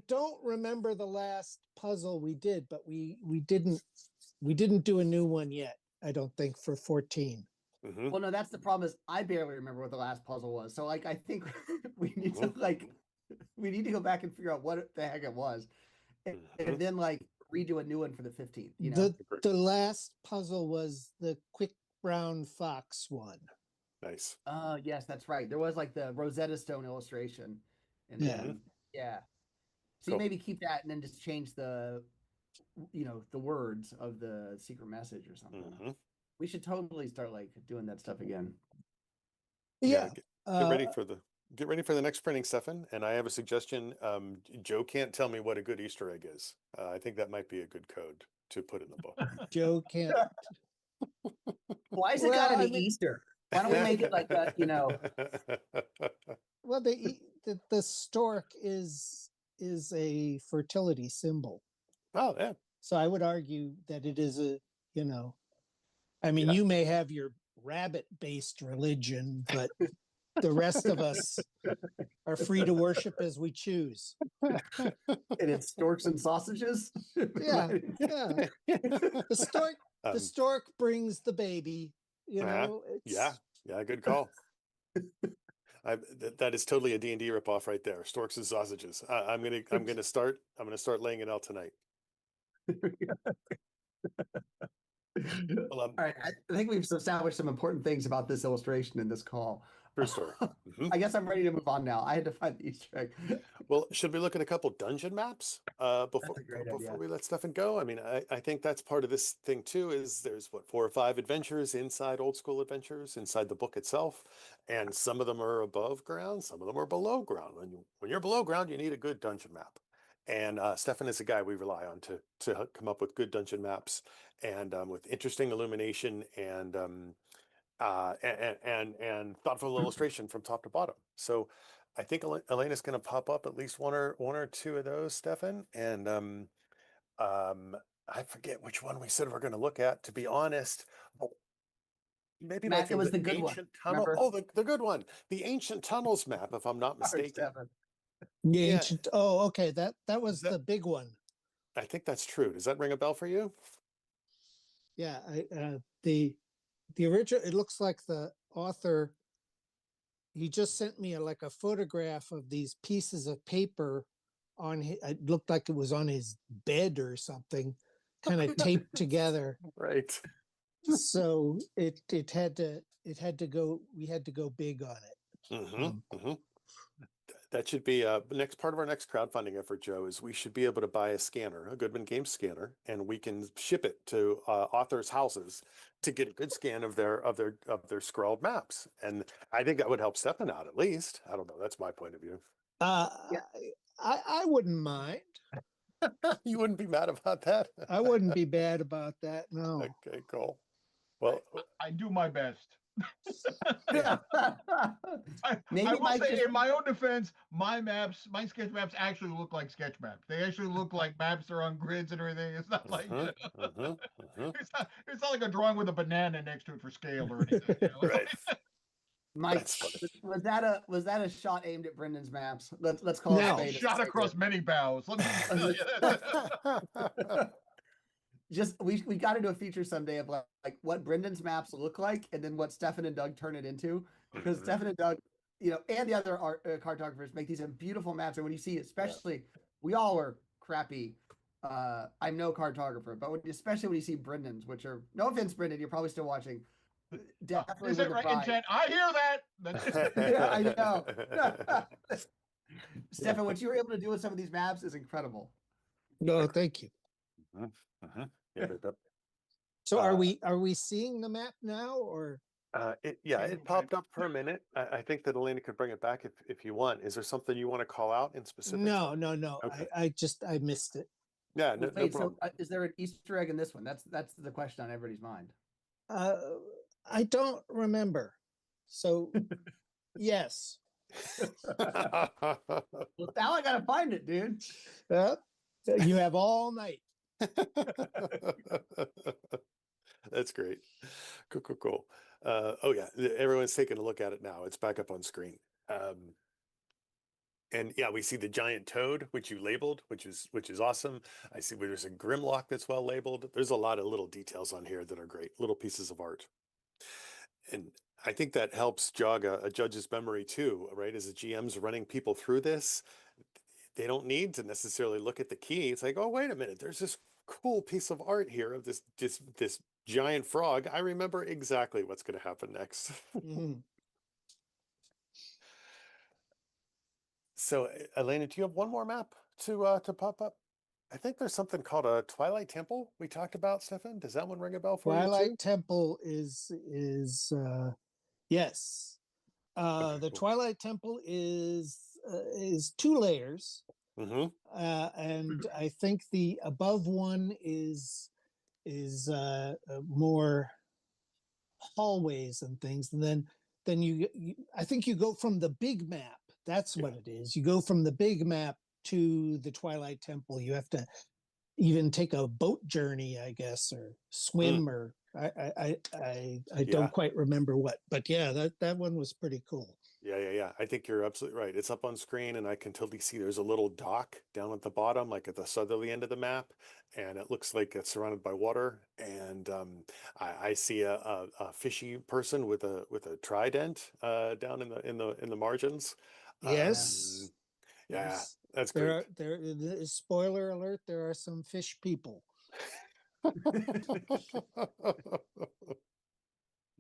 don't remember the last puzzle we did, but we didn't do a new one yet. I don't think for 14. Mhm, Well, no, that's the problem is I barely remember what the last puzzle was. So like, I think we need to like, we need to go back and figure out what the heck it was. And mhm. then like redo a new one for the 15th, you know? The last puzzle was the quick brown fox one. Nice. Oh, yes, that's right. There was like the Rosetta Stone illustration. And Yeah. then, yeah. So Cool. you maybe keep that and then just change the, the words of the secret message or something. Mhm. We should totally start like doing that stuff again. Yeah. Get ready for the next printing, Stefan. And I have a suggestion. Joe can't tell me what a good Easter egg is. I think that might be a good code to put in the book. Joe can't. Why is it Well, got to be I mean- Easter? Why don't we make it like a, Well, the stork is a fertility symbol. Oh, yeah. So I would argue that it is a, I mean, Yeah. you may have your rabbit-based religion, but the rest of us are free to worship as we choose. and it's storks and sausages? Yeah, yeah. The stork brings the baby. Yeah, good call. That is totally a D&D ripoff right there. Storks and sausages. I'm gonna start laying it out tonight. Well, All right, I think we've established some important things about this illustration in this call. true story. Mhm. I guess I'm ready to move on now. I had to find the Easter egg. Well, should we look at a couple dungeon maps before a great idea. we let Stefan go? I mean, I think that's part of this thing too. Is there's 4 or 5 adventures inside Old School Adventures inside the book itself, and some of them are above ground, some of them are below ground. When you're below ground, you need a good dungeon map. And Stefan is a guy we rely on to come up with good dungeon maps and with interesting illumination and thoughtful illustration from top to bottom. So I think Elena's going to pop up at least one or two of those, Stefan, and I forget which one we said we're going to look at. To be honest, oh, maybe Matt, like it was the the good one. ancient tunnel. Remember? Oh, the good one, the ancient tunnels map, if I'm not Sorry, mistaken. Stefan. The Yeah. ancient. Oh, okay. That was that- the big one. I think that's true. Does that ring a bell for you? Yeah. The original. It looks like the author. He just sent me like a photograph of these pieces of paper on his, it looked like it was on his bed or something, kind of taped together. Right. So it had to go. We had to go big on it. Mm-hmm. That should be next part of our next crowdfunding effort, Joe, is we should be able to buy a scanner, a Goodman Games scanner, and we can ship it to authors' houses to get a good scan of their scrawled maps. And I think that would help Stefan out at least. I don't know. That's my point of view. Yeah. I wouldn't mind. You wouldn't be mad about that? I wouldn't be bad about that. No. Okay, cool. Well, I do my best. Yeah. Maybe I will Mike say, just- in my own defense, my sketch maps actually look like sketch maps. They actually look like maps that are on grids and everything. It's not like it's not like a drawing with a banana next to it for scale or anything. You know? right. Mike, That's funny. was that a shot aimed at Brendan's maps? Let's call No. it a spade. Shot across many bows. Let me tell you. Just we got to do a feature someday of like what Brendan's maps look like, and then what Stefan and Doug turn it into. Because Stefan and Doug, and the other cartographers make these beautiful maps, and when you see, especially, we all are crappy. I'm no cartographer, but especially when you see Brendan's, which are, no offense, Brendan, you're probably still watching. Definitely Is with it the right, pride. intent? I hear that. Yeah, I know. Stefan, what you were able to do with some of these maps is incredible. No, thank you. Yeah, So are we seeing the map now, or? It popped up for a minute. I think that Elena could bring it back if you want. Is there something you want to call out in specific? No. Okay. I missed it. Yeah, no Wait, problem. so is there an Easter egg in this one? That's the question on everybody's mind. I don't remember. So, yes. Well, now I gotta find it, dude. You have all night. That's great. Cool. Oh yeah, everyone's taking a look at it now. It's back up on screen. And yeah, we see the giant toad, which you labeled, which is awesome. I see where there's a Grimlock that's well labeled. There's a lot of little details on here that are great, little pieces of art. And I think that helps jog a judge's memory too, right? As the GM's running people through this, they don't need to necessarily look at the key. It's like, oh, wait a minute, there's this cool piece of art here of this giant frog. I remember exactly what's going to happen next. Mhm. So, Elena, do you have one more map to pop up? I think there's something called a Twilight Temple we talked about, Stefan. Does that one ring a bell for you Twilight too? Temple is yes. Okay, The cool. Twilight Temple is 2 layers, Mm-hmm. and I think the above one is more hallways and things, and then you I think you go from the big map. That's what it is. You go from the big map to the Twilight Temple. You have to even take a boat journey, I guess, or swim, or I don't quite remember what, but yeah, that one was pretty cool. Yeah. I think you're absolutely right. It's up on screen, and I can totally see there's a little dock down at the bottom, like at the southerly end of the map, and it looks like it's surrounded by water. And I see a fishy person with a trident down in the margins. Yes. Yeah, Yes. that's great. There is, spoiler alert, there are some fish people.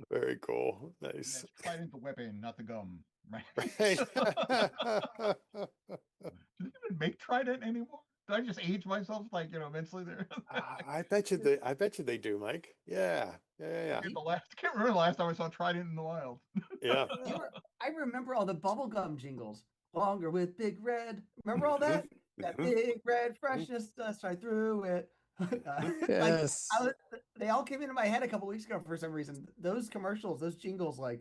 Very cool. Nice. Trident the weapon, not the gum. Right. Right. Do they even make Trident anymore? Did I just age myself immensely there? I bet you they do, Mike. Yeah. Can't remember the last time I saw Trident in the wild. Yeah. I remember all the bubblegum jingles. Longer with Big Red. Remember all that? That big red freshness dust right through it. Yes. They all came into my head a couple weeks ago for some reason. Those commercials, those jingles, they're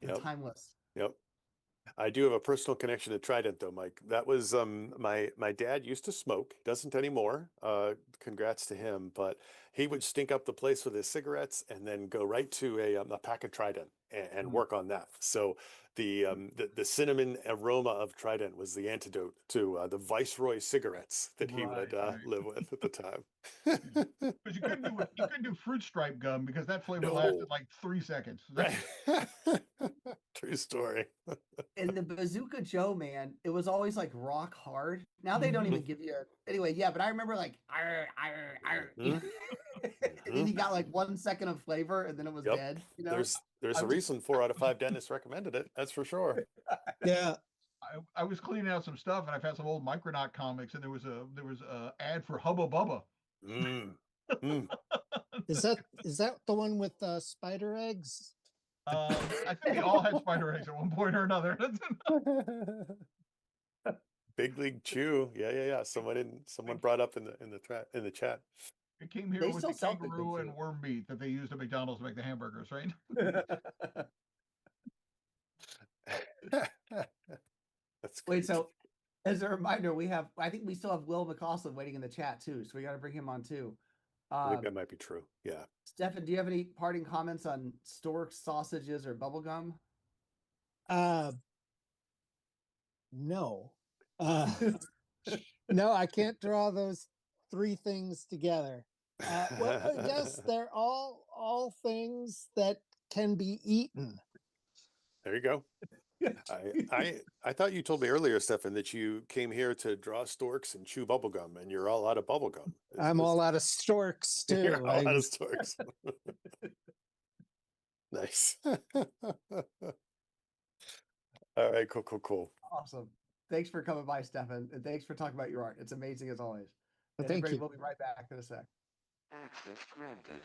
Yep. timeless. Yep. I do have a personal connection to Trident, though, Mike. That was my dad used to smoke. Doesn't anymore. Congrats to him. But he would stink up the place with his cigarettes and then go right to a pack of Trident and work on that. So the cinnamon aroma of Trident was the antidote to the Viceroy cigarettes that he would Right. live with at the time. Because you couldn't do fruit stripe gum because that flavor No. lasted like 3 seconds. Right. True story. And the Bazooka Joe, man, it was always like rock hard. Now they don't even give you anyway, yeah, but I remember like arr, arr, arr. Mhm. And then you got like 1 second of flavor and then it was Yep. dead. You know? There's I'm a just- reason 4 out of 5 dentists recommended it. That's for sure. Yeah. I was cleaning out some stuff and I found some old Micronaut comics and there was a ad for Hubba Bubba. Mm. Mm. Is that the one with spider eggs? I think we all had spider eggs at one point or another. Big League Chew. Yeah. Someone brought up in the chat. It came here They with still the sell Big League kangaroo and Chew. worm meat that they used at McDonald's to make the hamburgers, right? That's Wait, great. so as a reminder, I think we still have Will McCausland waiting in the chat too, so we got to bring him on too. I think that might be true. Yeah. Stefan, do you have any parting comments on stork sausages or bubblegum? No. No, I can't draw those three things together. Well, yes, they're all things that can be eaten. There you go. I thought you told me earlier, Stefan, that you came here to draw storks and chew bubblegum, and you're all out of bubblegum. I'm all out of storks too. You're all out of storks. Nice. All right, cool. Awesome. Thanks for coming by, Stefan, and thanks for talking about your art. It's amazing as always. Well, And thank everybody, you. we'll be right back in a sec. Access granted.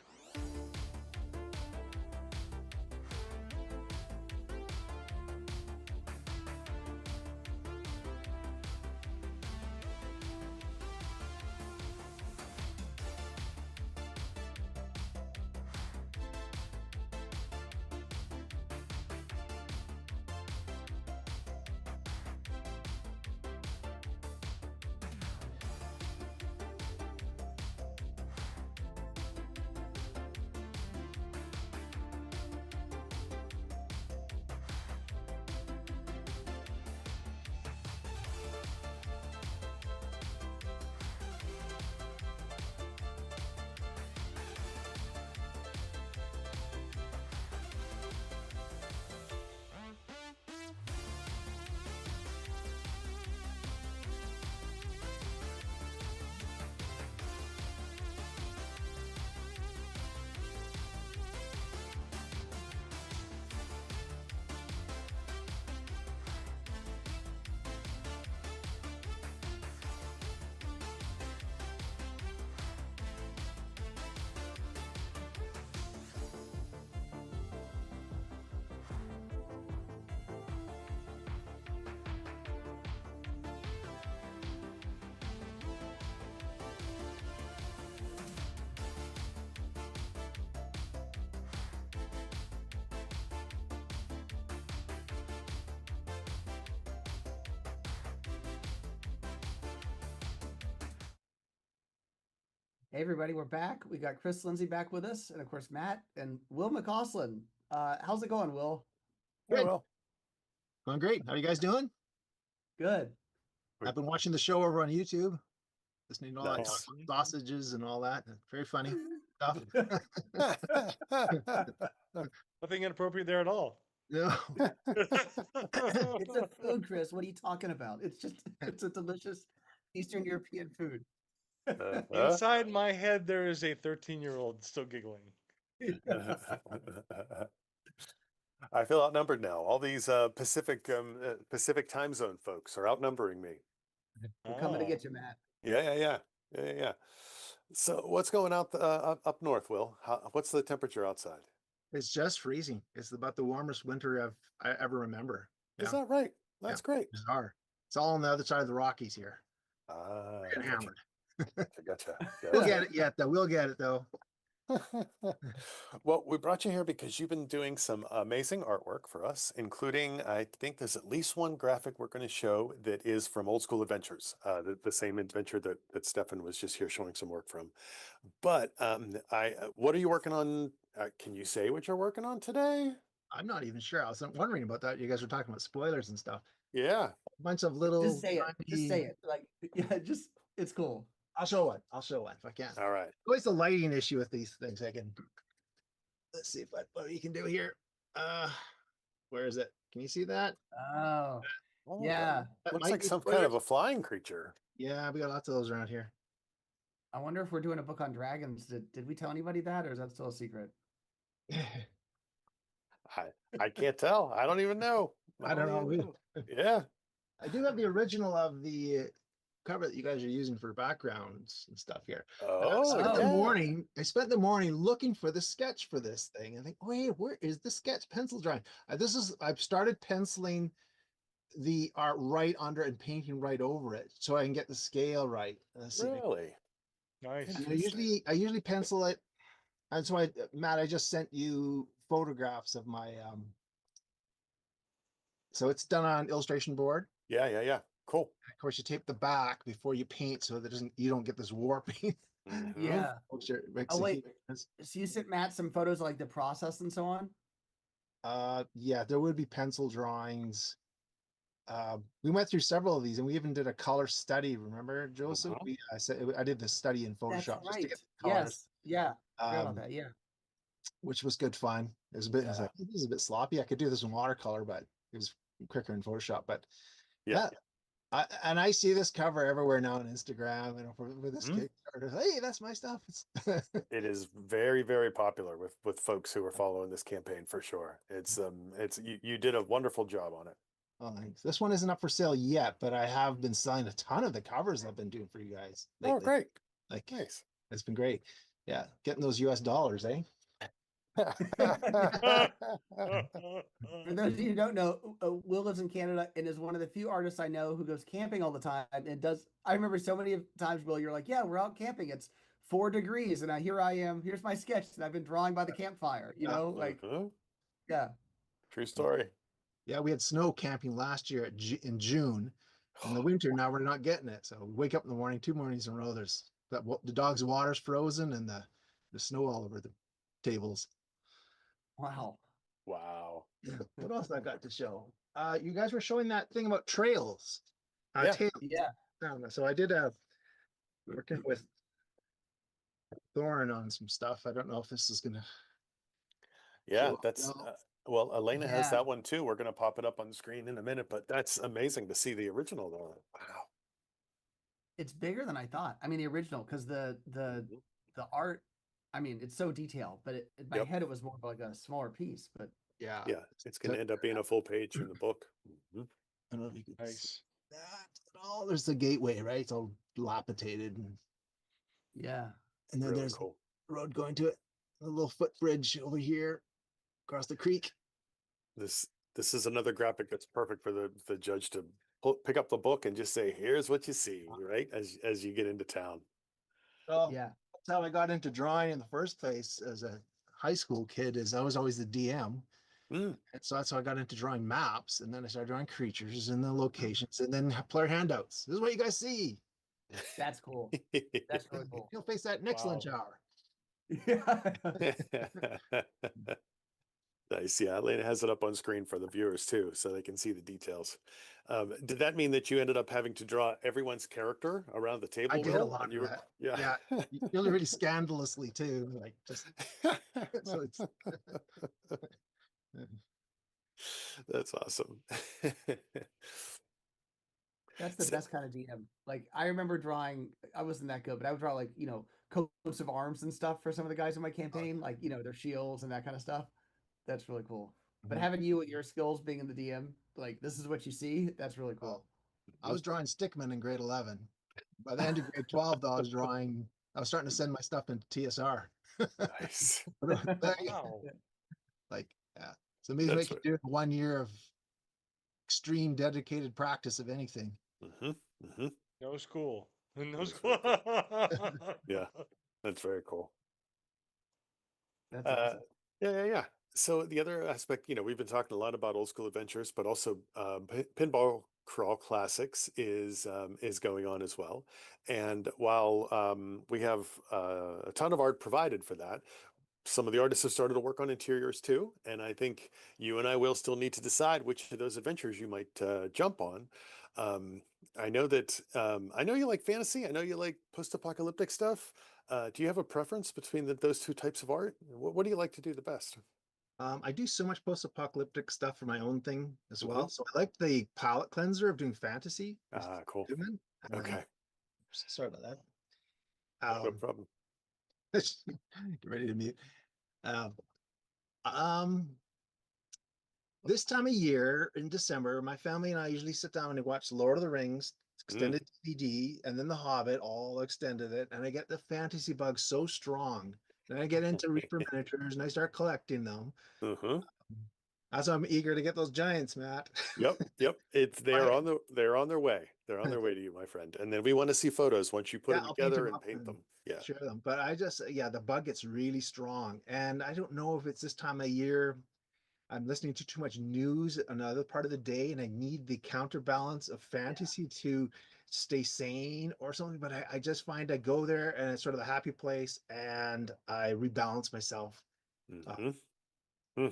Hey everybody, we're back. We got Chris Lindsay back with us, and of course Matt and Will McCausland. How's it going, Will? Very Good. well. Going great. How are you guys doing? Good. I've been watching the show over on YouTube, listening to all that Nice. talk about sausages and all that. Very funny stuff. Nothing inappropriate there at all. No. It's a food, Chris. What are you talking about? It's a delicious Eastern European food. Inside my head, there is a 13-year-old still giggling. I feel outnumbered now. All these Pacific time zone folks are outnumbering me. We're coming to Oh. get you, Matt. Yeah. So what's going out up north, Will? What's the temperature outside? It's just freezing. It's about the warmest winter I ever remember. Is that right? That's great. Bizarre. It's all on the other side of the Rockies here. Ah, Getting hammered. gotcha. We'll get it yet, though. We'll get it, though. Well, we brought you here because you've been doing some amazing artwork for us, including, I think there's at least one graphic we're going to show that is from Old School Adventures, the same adventure that Stefan was just here showing some work from. But what are you working on? Can you say what you're working on today? I'm not even sure. I was wondering about that. You guys were talking about spoilers and stuff. Yeah. A bunch of little. Just say it. Just say tiny- it. Like, yeah, just it's cool. I'll show one. I'll show one if I can. All right. Always a lighting issue with these things. Let's see what you can do here. Where is it? Can you see that? Oh, Oh, yeah. That looks might like be some kind of spoilers. a flying creature. Yeah, we got lots of those around here. I wonder if we're doing a book on dragons. Did we tell anybody that, or is that still a secret? I can't tell. I don't even know. I don't know. even Yeah. I do have the original of the cover that you guys are using for backgrounds and stuff here. And I Oh, spent the yeah. morning. I spent the morning looking for the sketch for this thing. I think, wait, where is the sketch pencil drawing? I've started penciling the art right under and painting right over it so I can get the scale right. Let's see. Really? Nice. And I usually pencil it, and so Matt, I just sent you photographs of my so it's done on illustration board. Yeah. Cool. Of course, you tape the back before you paint so that you don't get this warping. Mhm. Yeah. Which makes Oh, a wait. huge difference. So you sent Matt some photos of like the process and so on. Yeah, there would be pencil drawings. We went through several of these, and we even did a color study. Remember, Joseph? Mhm. I did the study in That's Photoshop just to right. get the colors. Yes. Yeah. Forgot about Um, that. Yeah. which was good fun. It was a bit. I was Yeah. like, this is a bit sloppy. I could do this in watercolor, but it was quicker in Photoshop. But Yeah. and I see this cover everywhere now on Instagram and for this Mhm. Kickstarter. Hey, that's my stuff. It is very, very popular with folks who are following this campaign for sure. It's you did a wonderful job on it. Oh, thanks. This one isn't up for sale yet, but I have been selling a ton of the covers I've been doing for you guys Oh, lately. great. Like Nice. it's been great. Yeah, getting those US dollars, eh? For those of you who don't know, Will lives in Canada and is one of the few artists I know who goes camping all the time and does. I remember so many times, Will, you're like, "Yeah, we're out camping. It's 4 degrees, and here I am. Here's my sketch, and I've been drawing by the campfire." You know, like, Mhm. yeah, True story. Yeah, we had snow camping last year in June. In the winter, now we're not getting it. So we wake up in the morning, 2 mornings in a row. There's the dog's water's frozen and the snow all over the tables. wow. Wow. What else I got to show? You guys were showing that thing about trails. Yeah. Tails. Yeah. So I did working with Thorn on some stuff. I don't know if this is gonna. Yeah, Sure. that's No. well, Elena has Yeah. that one too. We're gonna pop it up on the screen in a minute, but that's amazing to see the original though. Wow. It's bigger than I thought. I mean, the original, because the art. I mean, it's so detailed, but in my Yep. head it was more like a smaller piece. But Yeah. Yeah, it's gonna end up being a full page in the book. Mhm. I don't know if you can see Nice. that at all. There's the gateway, right? It's all dilapidated, yeah, and then Really there's cool. the road going to it. A little footbridge over here across the creek. This is another graphic that's perfect for the judge to pick up the book and just say, "Here's what you see," right? As you get into town. Oh, yeah. that's how I got into drawing in the first place as a high school kid. Is I was always the DM, Mm. and so that's how I got into drawing maps, and then I started drawing creatures and the locations, and then player handouts. This is what you guys see. That's cool. That's really cool. You'll face that next Wow. lunch hour. Yeah. Nice. Yeah, Elena has it up on screen for the viewers too, so they can see the details. Did that mean that you ended up having to draw everyone's character around the table? I did a Will, lot when of you were- that. Yeah. Really, really scandalously too. Like just so it's That's awesome. That's the So- best kind of DM. Like I remember drawing, I wasn't that good, but I would draw like, coats of arms and stuff for some of the guys in my campaign, like, their shields and that kind of stuff. That's really cool. But Mhm. having you with your skills being in the DM, like this is what you see, that's really cool. I was drawing stickmen in grade 11. By the end of grade 12, though, I was starting to send my stuff into TSR. Nice. Wow. Like, yeah. It's amazing That's what you do in 1 year of extreme dedicated practice of anything. Hmm. Hmm. No school. No That's school. Yeah, that's very cool. That's Uh, awesome. yeah. So the other aspect, we've been talking a lot about old school adventures, but also Pinball Crawl Classics is going on as well. And while we have a ton of art provided for that, some of the artists have started to work on interiors too. And I think you and I will still need to decide which of those adventures you might jump on. Um, I know you like fantasy. I know you like post-apocalyptic stuff. Do you have a preference between those two types of art? What do you like to do the best? I do so much post-apocalyptic stuff for my own thing as Hmm. well. So I like the palette cleanser of doing fantasy. With Cool. Goodman. Okay. Sorry about that. No problem. Get ready to mute. Um, um, this time of year in December, my family and I usually sit down and watch Lord of the Rings extended DVD and then The Hobbit, all extended it, and I get the fantasy bug so strong. Then I get into Reaper miniatures and I start collecting them. Uh-huh. That's why I'm eager to get those giants, Matt. Yep. They're on their way. They're on their way to you, my friend. And then we want to see photos once you put Yeah, them I'll paint together them and up paint and them. Yeah. share them. But the bug gets really strong. And I don't know if it's this time of year. I'm listening to too much news another part of the day, and I need the counterbalance of fantasy to stay sane or something. But I just find I go there and it's sort of a happy place, and I rebalance myself. Mm-hmm.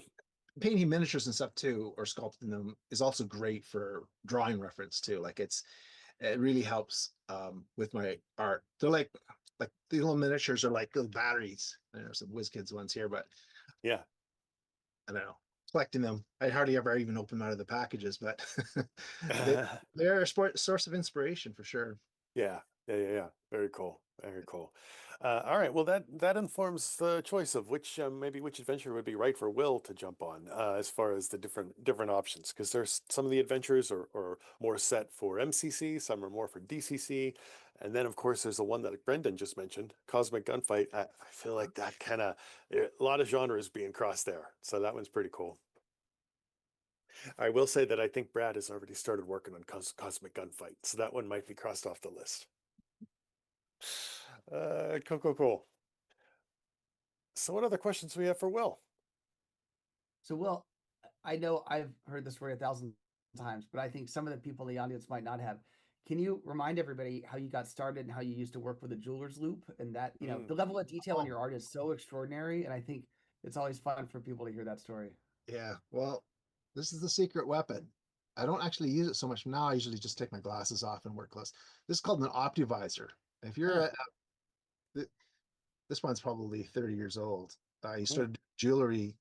Painting miniatures and stuff too, or sculpting them, is also great for drawing reference too. Like it really helps with my art. They're like the little miniatures are like little batteries. I know some WizKids ones here, but Yeah. I don't know, collecting them. I hardly ever even open them out of the packages, but they're a source of inspiration for sure. Yeah. Very cool. Very cool. All right. Well, that informs the choice of maybe which adventure would be right for Will to jump on, as far as the different options. Because there's some of the adventures are more set for MCC, some are more for DCC, and then of course there's the one that Brendan just mentioned, Cosmic Gunfight. I feel like that kind of a lot of genres being crossed there, so that one's pretty cool. I will say that I think Brad has already started working on Cosmic Gunfight, so that one might be crossed off the list. Cool. So what other questions do we have for Will? So, Will, I know I've heard this story 1,000 times, but I think some of the people in the audience might not have. Can you remind everybody how you got started and how you used to work with a jeweler's loop? And that, the level of detail in your art is so extraordinary. And I think it's always fun for people to hear that story. Yeah, well, this is the secret weapon. I don't actually use it so much now. I usually just take my glasses off and work less. This is called an optivisor. If you're this one's probably 30 years old. You started jewelry,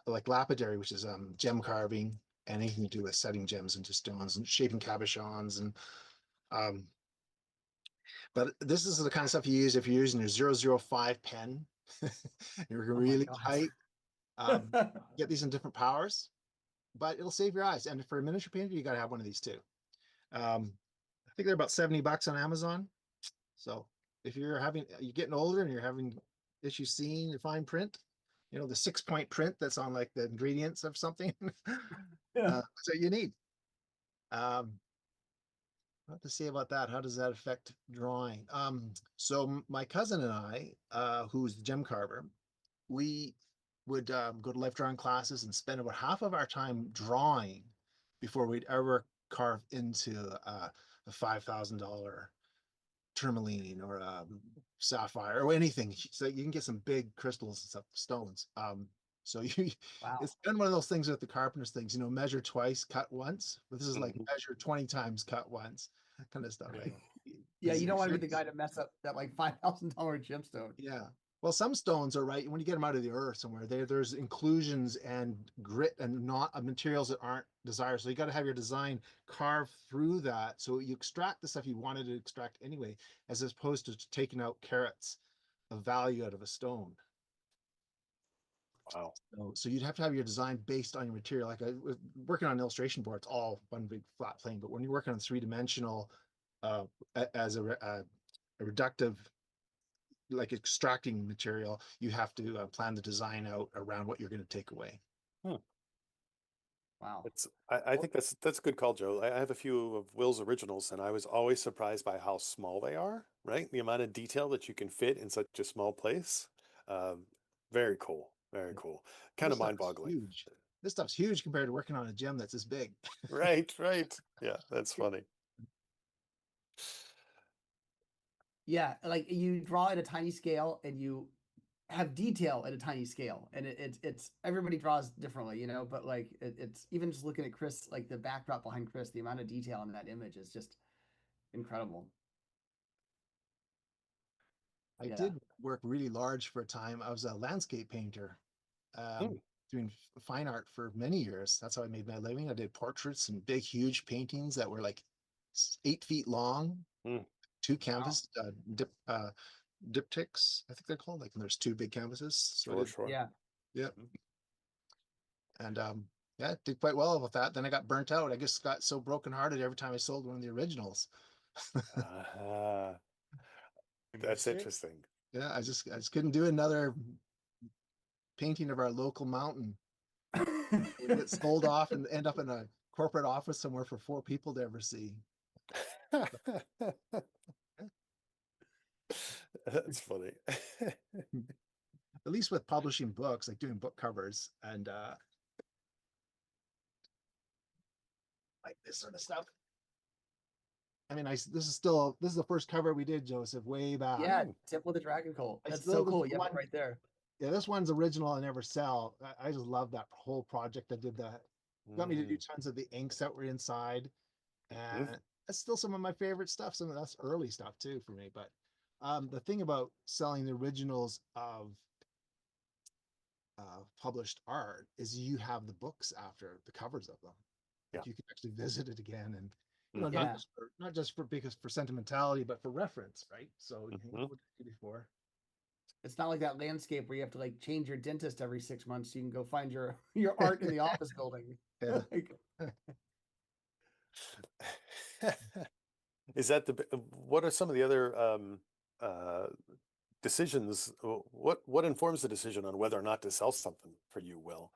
like lapidary, which is gem carving, anything to do with setting gems into stones and shaping cabochons. And but this is the kind of stuff you use if you're using your 005 pen. You're really tight. Get these in different powers, but it'll save your eyes. And for a miniature painter, you got to have one of these too. I think they're about $70 on Amazon. So if you're getting older and you're having issues seeing the fine print, the 6-point print that's on like the ingredients of something, so you need. What to say about that? How does that affect drawing? So my cousin and I, who's the gem carver, we would go to life drawing classes and spend about half of our time drawing before we'd ever carve into a $5,000 tourmaline or sapphire or anything. So you can get some big crystals and stuff, stones. So it's been one of those things with the carpenter's things, measure twice, cut once. But this is like measure 20 times, cut once, that kind of stuff, right? Yeah, you don't want to be the guy to mess up that like $5,000 gemstone. Yeah. Well, some stones are right when you get them out of the earth somewhere. There's inclusions and grit and not materials that aren't desired. So you got to have your design carve through that. So you extract the stuff you wanted to extract anyway, as opposed to taking out carats of value out of a stone. Wow. So you'd have to have your design based on your material. Like working on an illustration board, it's all one big flat plane. But when you're working on 3-dimensional as a reductive, like extracting material, you have to plan the design out around what you're going to take away. Wow. I think that's a good call, Joe. I have a few of Will's originals, and I was always surprised by how small they are, right? The amount of detail that you can fit in such a small place. Very cool. Very cool. Kind This of stuff is mind-boggling. huge. This stuff's huge compared to working on a gem that's this big. Right, right. Yeah, that's funny. Yeah, like you draw at a tiny scale and you have detail at a tiny scale, and it's everybody draws differently, you know. But like it's even just looking at Chris, like the backdrop behind Chris, the amount of detail in that image is just incredible. I Yeah. did work really large for a time. I was a landscape painter, Hmm. doing fine art for many years. That's how I made my living. I did portraits and big, huge paintings that were like 8 feet long, Mm. two canvas diptychs, I think they're called. Like, and there's two big canvases. So I Sure, did, sure. Yeah. yeah, and yeah, did quite well with that. Then I got burnt out. I just got so brokenhearted every time I sold one of the originals. Uh-huh. That's interesting. Yeah, I just couldn't do another painting of our local mountain. We get sold off and end up in a corporate office somewhere for 4 people to ever see. That's funny. At least with publishing books, like doing book covers and like this sort of stuff. I mean, this is the first cover we did, Joseph, way back. Yeah, Tip with the Dragon Colt. I That's still- so this cool. You have one- it right there. Yeah, this one's original. I never sell. I just love that whole project. I did that. Got me to do tons of the inks that were inside, and that's still some of my favorite stuff. Some of that's early stuff too for me. But the thing about selling the originals of published art is you have the books after the covers of them. Like, Yeah. you can actually visit it again, and you know, Yeah. not just for because for sentimentality, but for reference, right? So you Mhm. know what you did before. It's not like that landscape where you have to like change your dentist every 6 months so you can go find your art in the office building. Yeah. Like, Is that what are some of the other decisions? What informs the decision on whether or not to sell something for you, Will?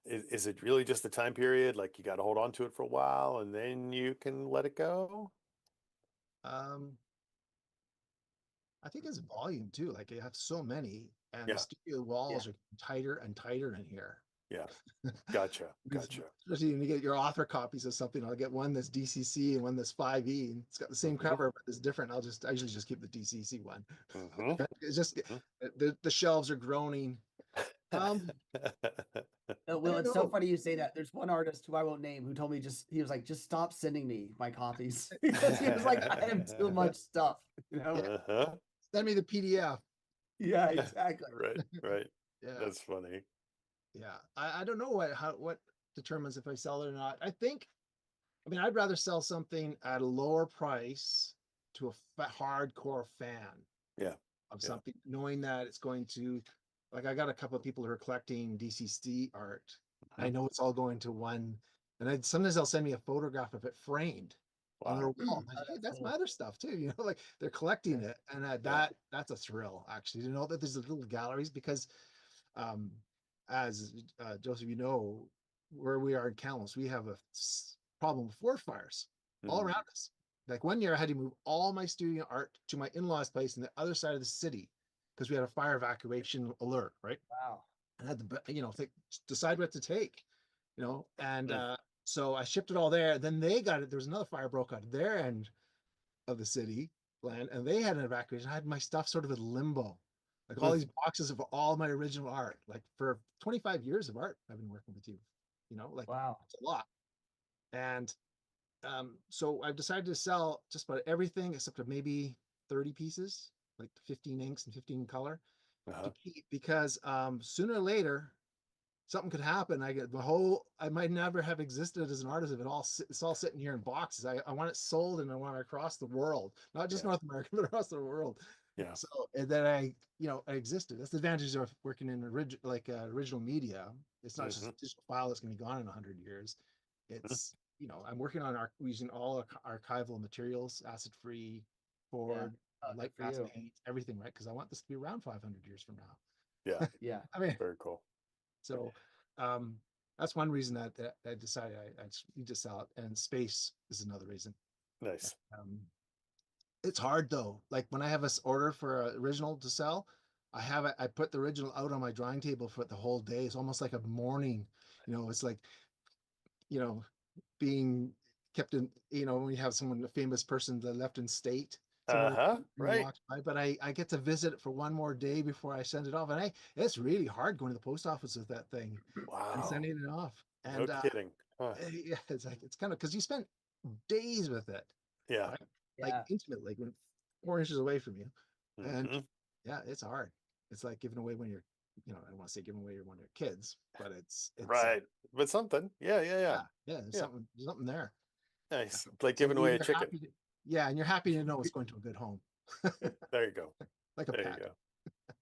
Is it really just the time period? Like you got to hold on to it for a while and then you can let it go? I think it's volume too. Like, you have so many, and Yeah. the studio walls are tighter and tighter in here. Yeah. Gotcha. Because Gotcha. especially when you get your author copies of something, I'll get one that's DCC and one that's 5e. And it's got the same cover, but it's different. I usually just keep the DCC one. Mhm. It's just the shelves are groaning. Will, I it's don't so know. funny you say that. There's one artist who I won't name who told me he was like, just stop sending me my copies because he was like, I have too much stuff. You know? Uh-huh. Send me the PDF. Yeah, exactly. Right, right. Yeah, That's funny. yeah. I don't know what determines if I sell it or not. I mean, I'd rather sell something at a lower price to a hardcore fan Yeah. of Yeah. something, knowing that it's going to, like, I got a couple of people who are collecting DCC art. I know it's all going to one, and sometimes they'll send me a photograph of it framed on their Wow. wall. I'm like, hey, that's my cool. other stuff too. You know, like they're collecting it, and that's a thrill actually to know that there's little galleries because, as Joseph, you know, where we are in Kamloops, we have a problem with forest fires all around us. Like, one year I had to move all my studio art to my in-laws' place on the other side of the city because we had a fire evacuation alert, right? Wow. I had to, you know, decide what to take, you know, and so I shipped it all there. Then they got it. There was another fire broke out at their end of the city land, and they had an evacuation. I had my stuff sort of in limbo, like all these boxes of all my original art. Like, for 25 years of art, I've been working with you, you know, like, Wow. it's a lot. And so I've decided to sell just about everything except for maybe 30 pieces, like 15 inks and 15 color, to keep, because sooner or later something could happen. I might never have existed as an artist if it's all sitting here in boxes. I want it sold, and I want it across the world, not just North America, but across the world. Yeah. So that I existed. That's the advantage of working in original media. It's not just a digital file that's going to be gone in 100 years. It's, you know, I'm working on using all archival materials, acid-free, forward, light good for fast you. paint, everything, right? Because I want this to be around 500 years from now. Yeah. Yeah. I mean, Very cool. so that's one reason that I decided I just need to sell it, and space is another reason. Nice. It's hard though. Like, when I have this order for an original to sell, I have it. I put the original out on my drawing table for the whole day. It's almost like a mourning. It's like, you know, being kept in, when you have someone, a famous person that left in state, someone who Right. walks by, but I get to visit it for one more day before I send it off. And it's really hard going to the post office with that thing and Wow. sending it off. No And kidding. Huh. yeah, it's kind of, because you spent days with it, Yeah. right? Like Yeah. intimately, when 4 inches away from you. And Mhm. yeah, it's hard. It's like giving away when you're, I don't want to say giving away one of your kids, but it's Right. But something. Yeah. yeah, there's Yeah. something there. Nice. Like So giving away a you're chicken. happy yeah, and you're happy to know it's going to a good home. There you go. Like a There you pet. go.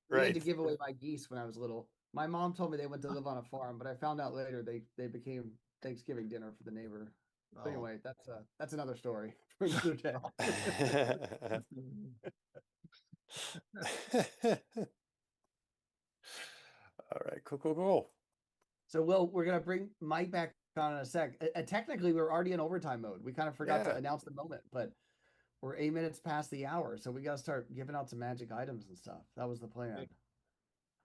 We had Right. to give away my geese when I was little. My mom told me they went to live on a farm, but I found out later they became Thanksgiving dinner for the neighbor. But Oh. anyway, that's another story for another day. All right. Cool. So, Will, we're gonna bring Mike back on in a sec. Technically, we were already in overtime mode. We kind of forgot to Yeah. announce the moment, but we're 8 minutes past the hour, so we got to start giving out some magic items and stuff. That was the plan.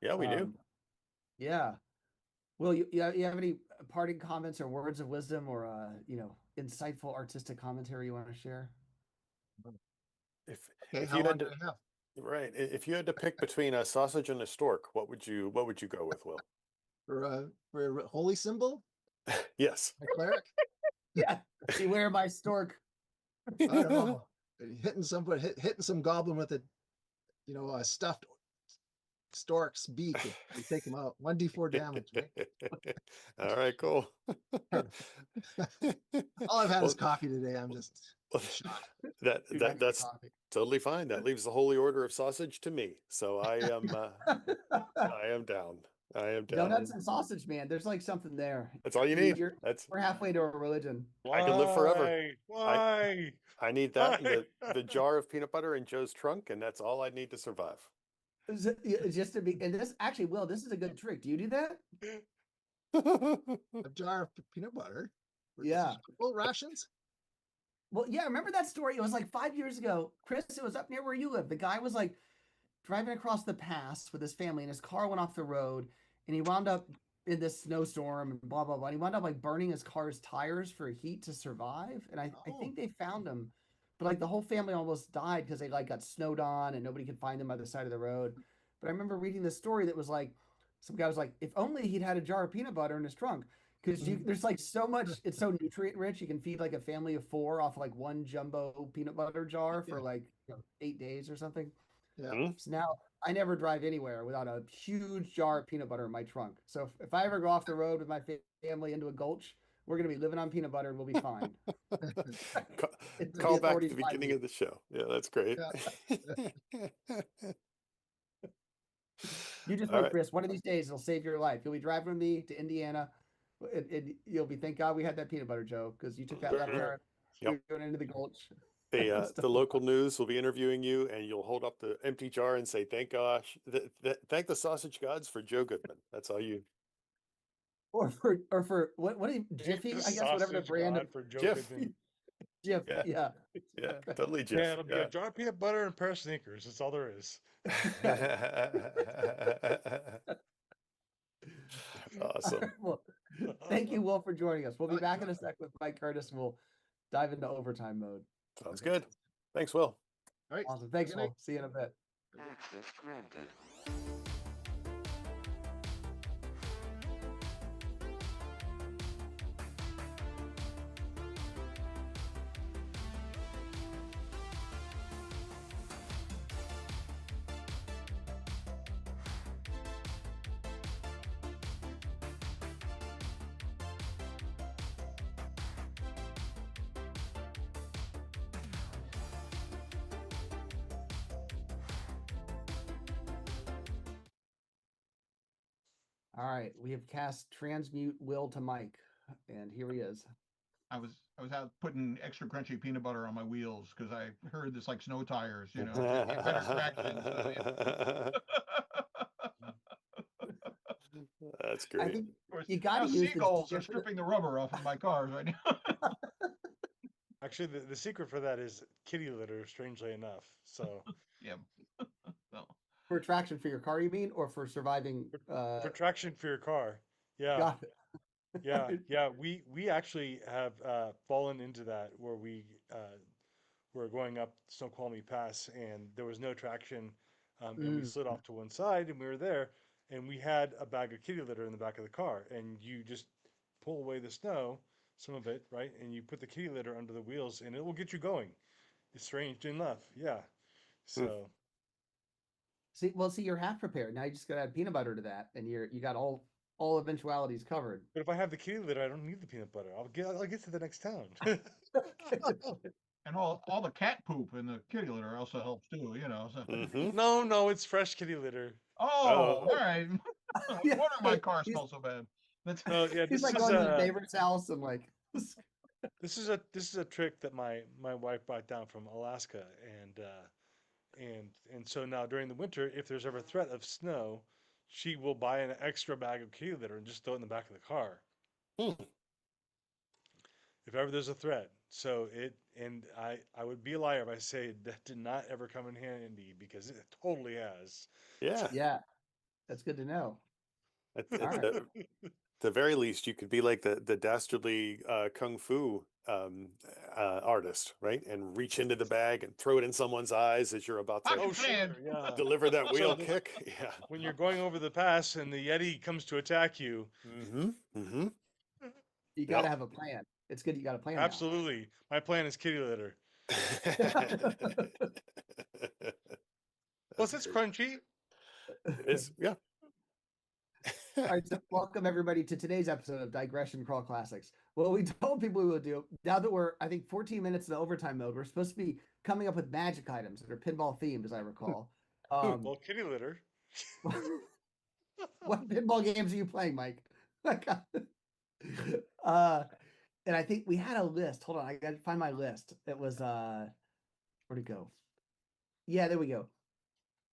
Yeah, we do. Yeah. Will, you have any parting comments or words of wisdom or insightful artistic commentary you want to share? If Okay, if how you long had do to, I have? right, if you had to pick between a sausage and a stork, what would you go with, Will? For a holy symbol? Yes. My cleric? Yeah. Beware my stork. I don't know. Hitting some goblin with a stuffed stork's beak. You take him out. 1d4 damage, right? All right, cool. All I've had Well, is coffee today. I'm just well, shot. Too much that's coffee. totally fine. That leaves the holy order of sausage to me. So I am down. I am down. Donuts and sausage, man. There's like something there. That's all you need. We're halfway to a religion. I could live forever. Why? I need that and Why? the jar of peanut butter in Joe's trunk, and that's all I need to survive. Just to be, and this actually, Will, this is a good trick. Do you do that? A jar of peanut butter. Yeah. Full rations? Well, yeah, remember that story? It was like 5 years ago. Chris, it was up near where you live. The guy was like driving across the pass with his family, and his car went off the road, and he wound up in this snowstorm and blah blah blah. And he wound up like burning his car's tires for heat to survive. And I think they found him, but like the whole family almost died because they like got snowed on and nobody could find them by the side of the road. But I remember reading this story that was like some guy was like, if only he'd had a jar of peanut butter in his trunk. Because there's like so much, it's so nutrient rich. You can feed like a family of 4 off like one jumbo peanut butter jar for like 8 days or something. Yeah. So now I never drive anywhere without a huge jar of peanut butter in my trunk. So if I ever go off the road with my family into a gulch, we're going to be living on peanut butter and we'll be fine. Call back to the beginning of the show. Yeah, that's great. You just All wait, right. Chris. One of these days, it'll save your life. You'll be driving with me to Indiana. You'll be, thank God we had that peanut butter, Joe, because you took that left turn. Yep. Going into the gulch. The local news will be interviewing you, and you'll hold up the empty jar and say, "Thank gosh, thank the sausage gods for Joe Goodman." That's all you. Or for what do you, Jiffy? I guess whatever the brand of for Joe Jif. Goodman. Jif. Yeah. Yeah, totally Jif. Yeah, it'll be a jar of peanut butter and a pair of sneakers. That's all there is. Awesome. Well, thank you, Will, for joining us. We'll be back in a sec with Mike Curtis. We'll dive into overtime mode. Sounds good. Thanks, Will. All right. Awesome. Thanks, Good night. Will. See you in a bit. Access granted. All right. We have cast transmute Will to Mike, and here he is. I was out putting extra crunchy peanut butter on my wheels because I heard this like snow tires, get better traction. So, That's I great. think of course, you got to now use seagulls are the stripping the rubber off of my cars right now. Actually, the secret for that is kitty litter, strangely enough. So Yeah. So, For traction for your car, you mean, or for surviving? For traction for your car. Yeah. Got it. Yeah. We actually have fallen into that where we were going up Snoqualmie Pass and there was no traction, and we slid off to one side and we were there and we had a bag of kitty litter in the back of the car and you just pull away the snow, some of it, right, and you put the kitty litter under the wheels and it will get you going. It's strange enough, yeah. So See, you're half prepared. Now you just gotta add peanut butter to that, and you got all eventualities covered. but if I have the kitty litter, I don't need the peanut butter. I'll get to the next town. And all the cat poop in the kitty litter also helps too, you know. So. Mhm. No, it's fresh kitty litter. Oh, Oh. all right. No Yeah, wonder my hey, car he's- smells so bad. That's No, yeah, He's this like is going to the a neighbor's house and like, this is a trick that my wife brought down from Alaska, and so now during the winter, if there's ever a threat of snow, she will buy an extra bag of kitty litter and just throw it in the back of the car Hmm. if ever there's a threat. So I would be a liar if I say that did not ever come in handy because it totally has. Yeah. yeah, that's good to know. At All right. the very least, you could be like the dastardly kung fu artist, right? And reach into the bag and throw it in someone's eyes as you're about to Oh, Oh, sure, man. yeah. deliver that So wheel the, kick. Yeah. when you're going over the pass and the Yeti comes to attack you, Mm-hmm. Mm-hmm. You got to have a plan. It's good you got a plan absolutely, my plan is kitty litter. now. Plus, it's crunchy. It is, yeah. All right, so welcome everybody to today's episode of Digression Crawl Classics. What we told people we would do, now that we're, I think, 14 minutes in the overtime mode, we're supposed to be coming up with magic items that are pinball themed, as I recall. Well, kitty litter. What pinball games are you playing, Mike? And I think we had a list. Hold on, I gotta find my list. It was where'd it go? Yeah, there we go.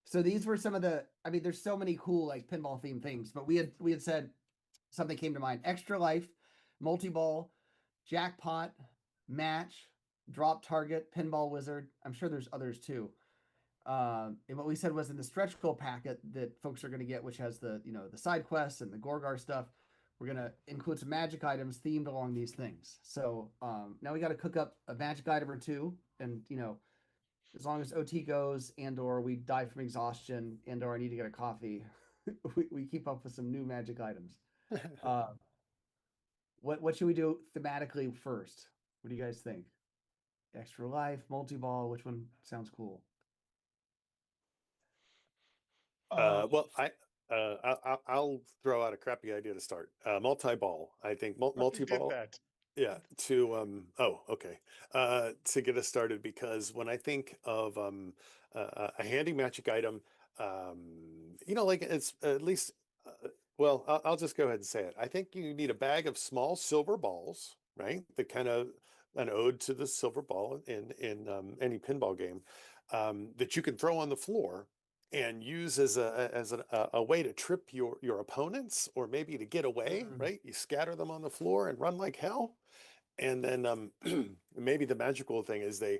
So these were some of the, I mean, there's so many cool like pinball themed things, but we had said something came to mind. Extra life, multi-ball, jackpot, match, drop target, pinball wizard. I'm sure there's others too. And what we said was in the stretch goal packet that folks are going to get, which has the the side quests and the Gorgar stuff, we're going to include some magic items themed along these things. So now we got to cook up a magic item or two, and as long as OT goes and or we die from exhaustion and or I need to get a coffee, we keep up with some new magic items. What should we do thematically first? What do you guys think? Extra life, multi-ball, which one sounds cool? Well, I'll throw out a crappy idea to start. Multi-ball. I think You did multi-ball. that. Yeah. Oh, okay. To get us started, because when I think of a handy magic item, like it's at least. Well, I'll just go ahead and say it. I think you need a bag of small silver balls, right? The kind of an ode to the silver ball in any pinball game, that you can throw on the floor and use as a way to trip your opponents, or maybe to get away, right? You scatter them on the floor and run like hell. And then maybe the magical thing is they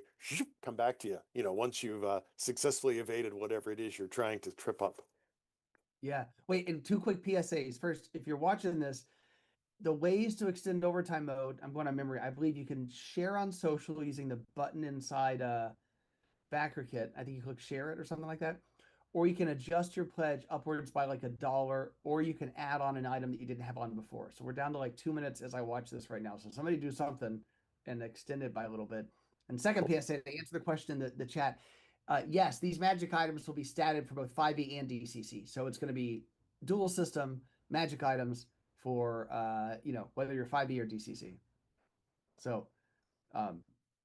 come back to you, once you've successfully evaded whatever it is you're trying to trip up. Yeah. Wait, and two quick PSAs. First, if you're watching this, the ways to extend overtime mode, I'm going on memory. I believe you can share on social using the button inside Backer Kit. I think you click share it or something like that. Or you can adjust your pledge upwards by like $1, or you can add on an item that you didn't have on before. So we're down to like 2 minutes as I watch this right now. So somebody do something and extend it by a little bit. And second PSA, to answer the question in the chat, yes, these magic items will be statted for both 5e and DCC. So it's going to be dual system magic items for whether you're 5e or DCC. So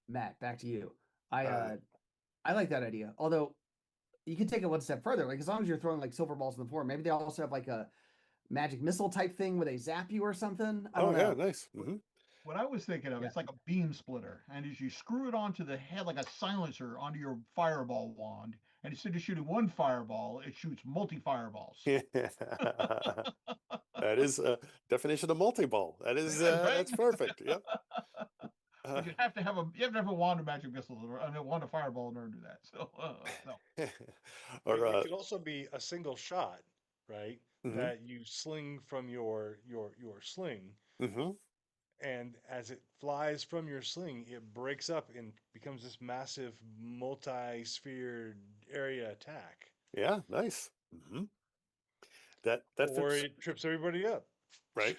Matt, back to you. I like that idea. Although you can take it one step further. Like as long as you're throwing like silver balls on the floor, maybe they also have like a magic missile type thing where they zap you or something. I don't know. Yeah, nice. Mm-hmm. What I was thinking of, it's like a beam splitter, and as you screw it onto the head like a silencer onto your fireball wand, and instead of shooting one fireball, it shoots multi-fireballs. That is a definition of multi-ball. That is Right? that's perfect. Yep. But you have to have a wand of magic missiles or a wand of fireball in order to do that. So, or It could also be a single shot, right? mhm, That you sling from your sling, mhm. and as it flies from your sling, it breaks up and becomes this massive multi-sphere area attack, Yeah, nice. That or fits it trips everybody up. right.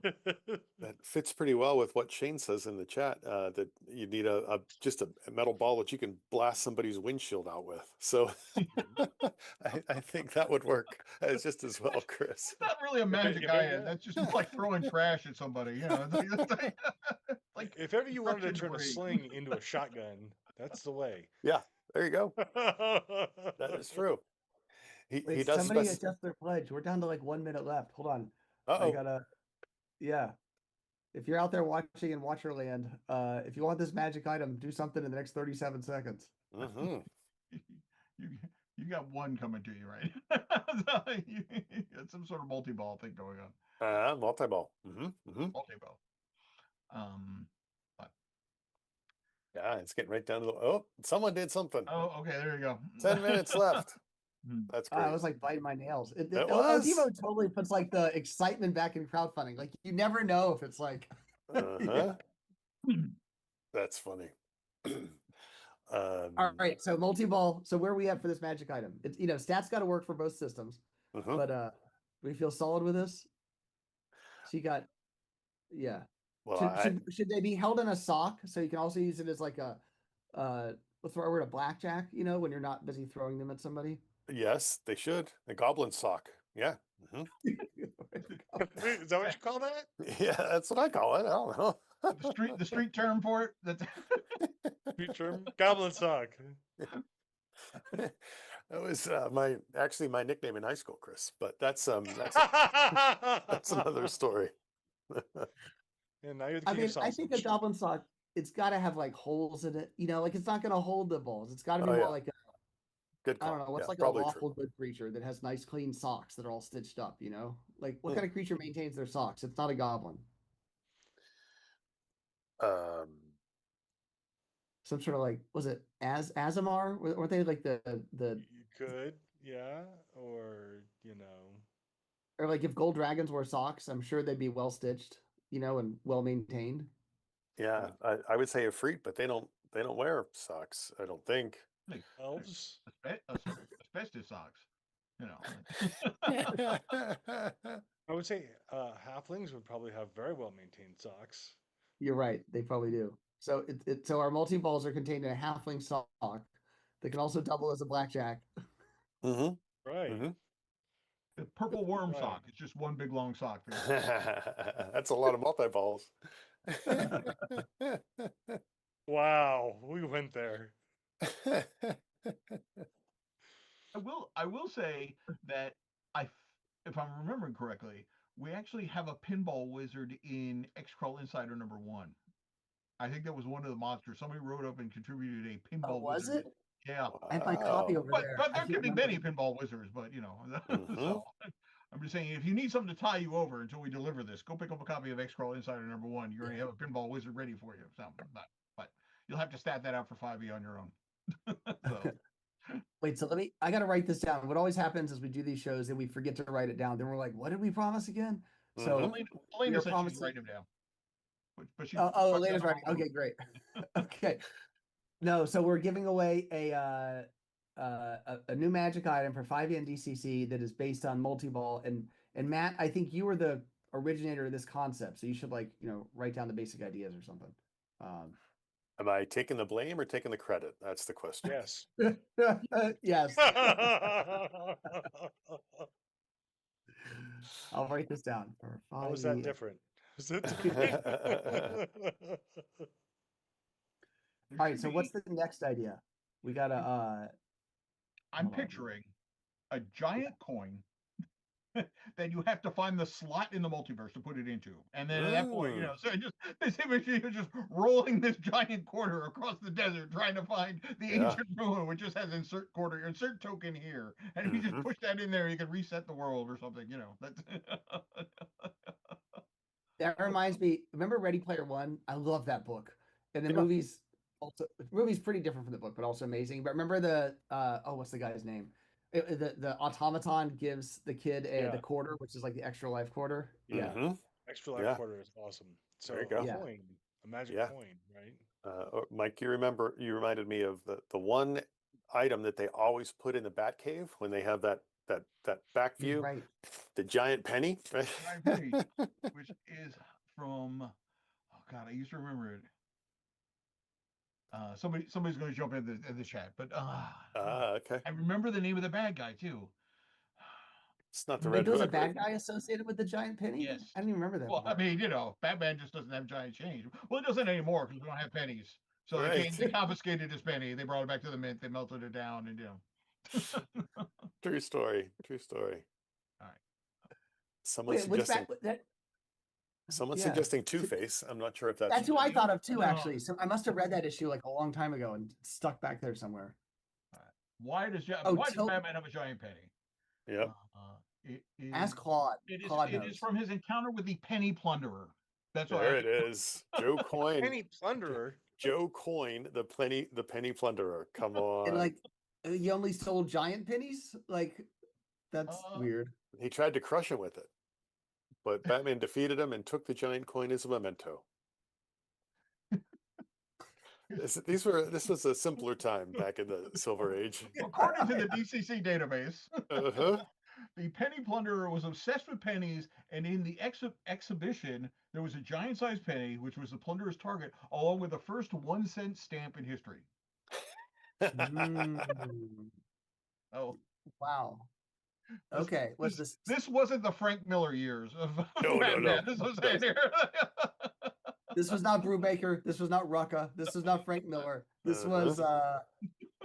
That fits pretty well with what Shane says in the chat. That you need a just a metal ball that you can blast somebody's windshield out with. So I think that would work just as well, Chris. it's not really a magic item. That's just more like throwing trash at somebody. You know, like If ever you wanted to construction turn a debris. sling into a shotgun, that's the way. Yeah, there you go. That is true. He Wait, does somebody spec. adjust their pledge. We're down to like 1 minute left. Hold on. I Uh-oh. gotta, yeah. If you're out there watching in Watcherland, if you want this magic item, do something in the next 37 seconds. Mm-hmm. you you got one coming to you, right? So you got some sort of multi-ball thing going on. Multi-ball. Mm-hmm. Mm-hmm. Multi-ball. But Yeah, it's getting right down to the. Oh, someone did something. oh, okay, there you go. 10 minutes left. Hmm. That's I great. was like biting my nails. It El was. Devo totally puts like the excitement back in crowdfunding. Like you never know if it's like, Uh-huh. That's funny. All right, so multi-ball. So where are we at for this magic item? It's stats got to work for both systems, uh-huh. but we feel solid with this. So you got, yeah. Well, Should they be held in a sock so you can also use it as like a let's throw a word, a blackjack? When you're not busy throwing them at somebody. yes, they should. A goblin sock. Yeah. Mm-hmm. Is that what you call that? Yeah, that's what I call it. I don't know. The street term for it. That's Street term? Goblin sock. That was my nickname in high school, Chris. But that's another story. And now you're the I king mean, of I think a sausage. goblin sock, it's got to have like holes in it. Like it's not going to hold the balls. It's got to be Oh, more yeah. like Good I call. don't know, what's Yeah, like a probably lawful true. good creature that has nice clean socks that are all stitched up. Like what Hmm. kind of creature maintains their socks? It's not a goblin. Some sort of like, was it Azamar? Weren't they like the You could, yeah, or or like if gold dragons wore socks, I'm sure they'd be well stitched, and well maintained. Yeah, I would say a freak, but they don't wear socks. I don't think. like elves. asbestos socks. I would say halflings would probably have very well maintained socks. You're right, they probably do. So so our multi balls are contained in a halfling sock that can also double as a blackjack. Mm-hmm. Right. Mm-hmm. The purple worm Right. sock. It's just one big long sock. That's a lot of multi-balls. Wow, we went there. I will say that if I'm remembering correctly, we actually have a pinball wizard in X-Crawl Insider #1. I think that was one of the monsters. Somebody wrote up and contributed a pinball was wizard. it? Yeah. I have my copy over But there. there I could can't be remember. many pinball wizards, but Mhm. so I'm just saying if you need something to tie you over until we deliver this, go pick up a copy of X-Crawl Insider #1. You already have a pinball wizard ready for you. So, but you'll have to stat that out for 5e on your own. So. Wait, so I got to write this down. What always happens is we do these shows and we forget to write it down. Then we're like, what did we promise again? So Elena said she'd write them down. But she Elena's writing. Okay, great. Okay. No, so we're giving away a new magic item for 5e and DCC that is based on multi-ball. And Matt, I think you were the originator of this concept, so you should write down the basic ideas or something. Am I taking the blame or taking the credit? That's the question. Yes. Yes. I'll write this down for 5e. How was that different? Was that different? All right, so what's the next idea? We gotta I'm picturing a giant coin that you have to find the slot in the multiverse to put it into. And then at that point, so this image, you're just rolling this giant quarter across the desert trying to find the ancient ruin, which just has insert quarter, insert token here. And if you just push that in there, you can reset the world or something, That's That reminds me, remember Ready Player One? I love that book. And the Yeah. movie's pretty different from the book, but also amazing. But remember the what's the guy's name? The automaton gives the kid the Yeah. quarter, which is like the extra life quarter. Yeah. Mhm. Extra life Yeah. quarter is awesome. So There you a go. Yeah. coin, a magic Yeah. coin, right? Mike, you reminded me of the one item that they always put in the Batcave when they have that back view, Right. the giant penny. Giant penny, which is from, oh God, I used to remember it. Somebody's going to jump in the chat, but Okay. I remember the name of the bad guy too. It's not the Wait, Red there was a Hood, right? bad guy associated with the giant penny? Yes. I didn't even remember that. Well, I before. mean, Batman just doesn't have giant change. Well, it doesn't anymore because we don't have pennies. So Right. they confiscated his penny. They brought it back to the mint. They melted it down, and True story. True story. All right. Someone Wait, which suggesting yeah. suggesting Two-Face. I'm not sure if that's That's who I thought of too, No. actually. So I must have read that issue like a long time ago and it's stuck back there somewhere. Why does Oh, why does Batman have a giant penny? Yeah. It is, Ask Claude. Claude it knows. is from his encounter with the Penny Plunderer. That's There it is. Joe Coyne. Penny plunderer. Joe Coyne, the penny plunderer. Come And on. like he only sold giant pennies? Like that's weird. He tried to crush him with it, but Batman defeated him and took the giant coin as a memento. This was a simpler time back in the Silver Age. According to the DCC database, Uh-huh. the Penny Plunderer was obsessed with pennies, and in the exhibition, there was a giant-sized penny, which was the plunderer's target, along with the first 1-cent stamp in history. Mm. Oh, Wow. Okay. What's this? This wasn't the Frank Miller years of No. Batman. This was No. here. This was not Brubaker. This was not Rucka. This was not Frank Miller. This was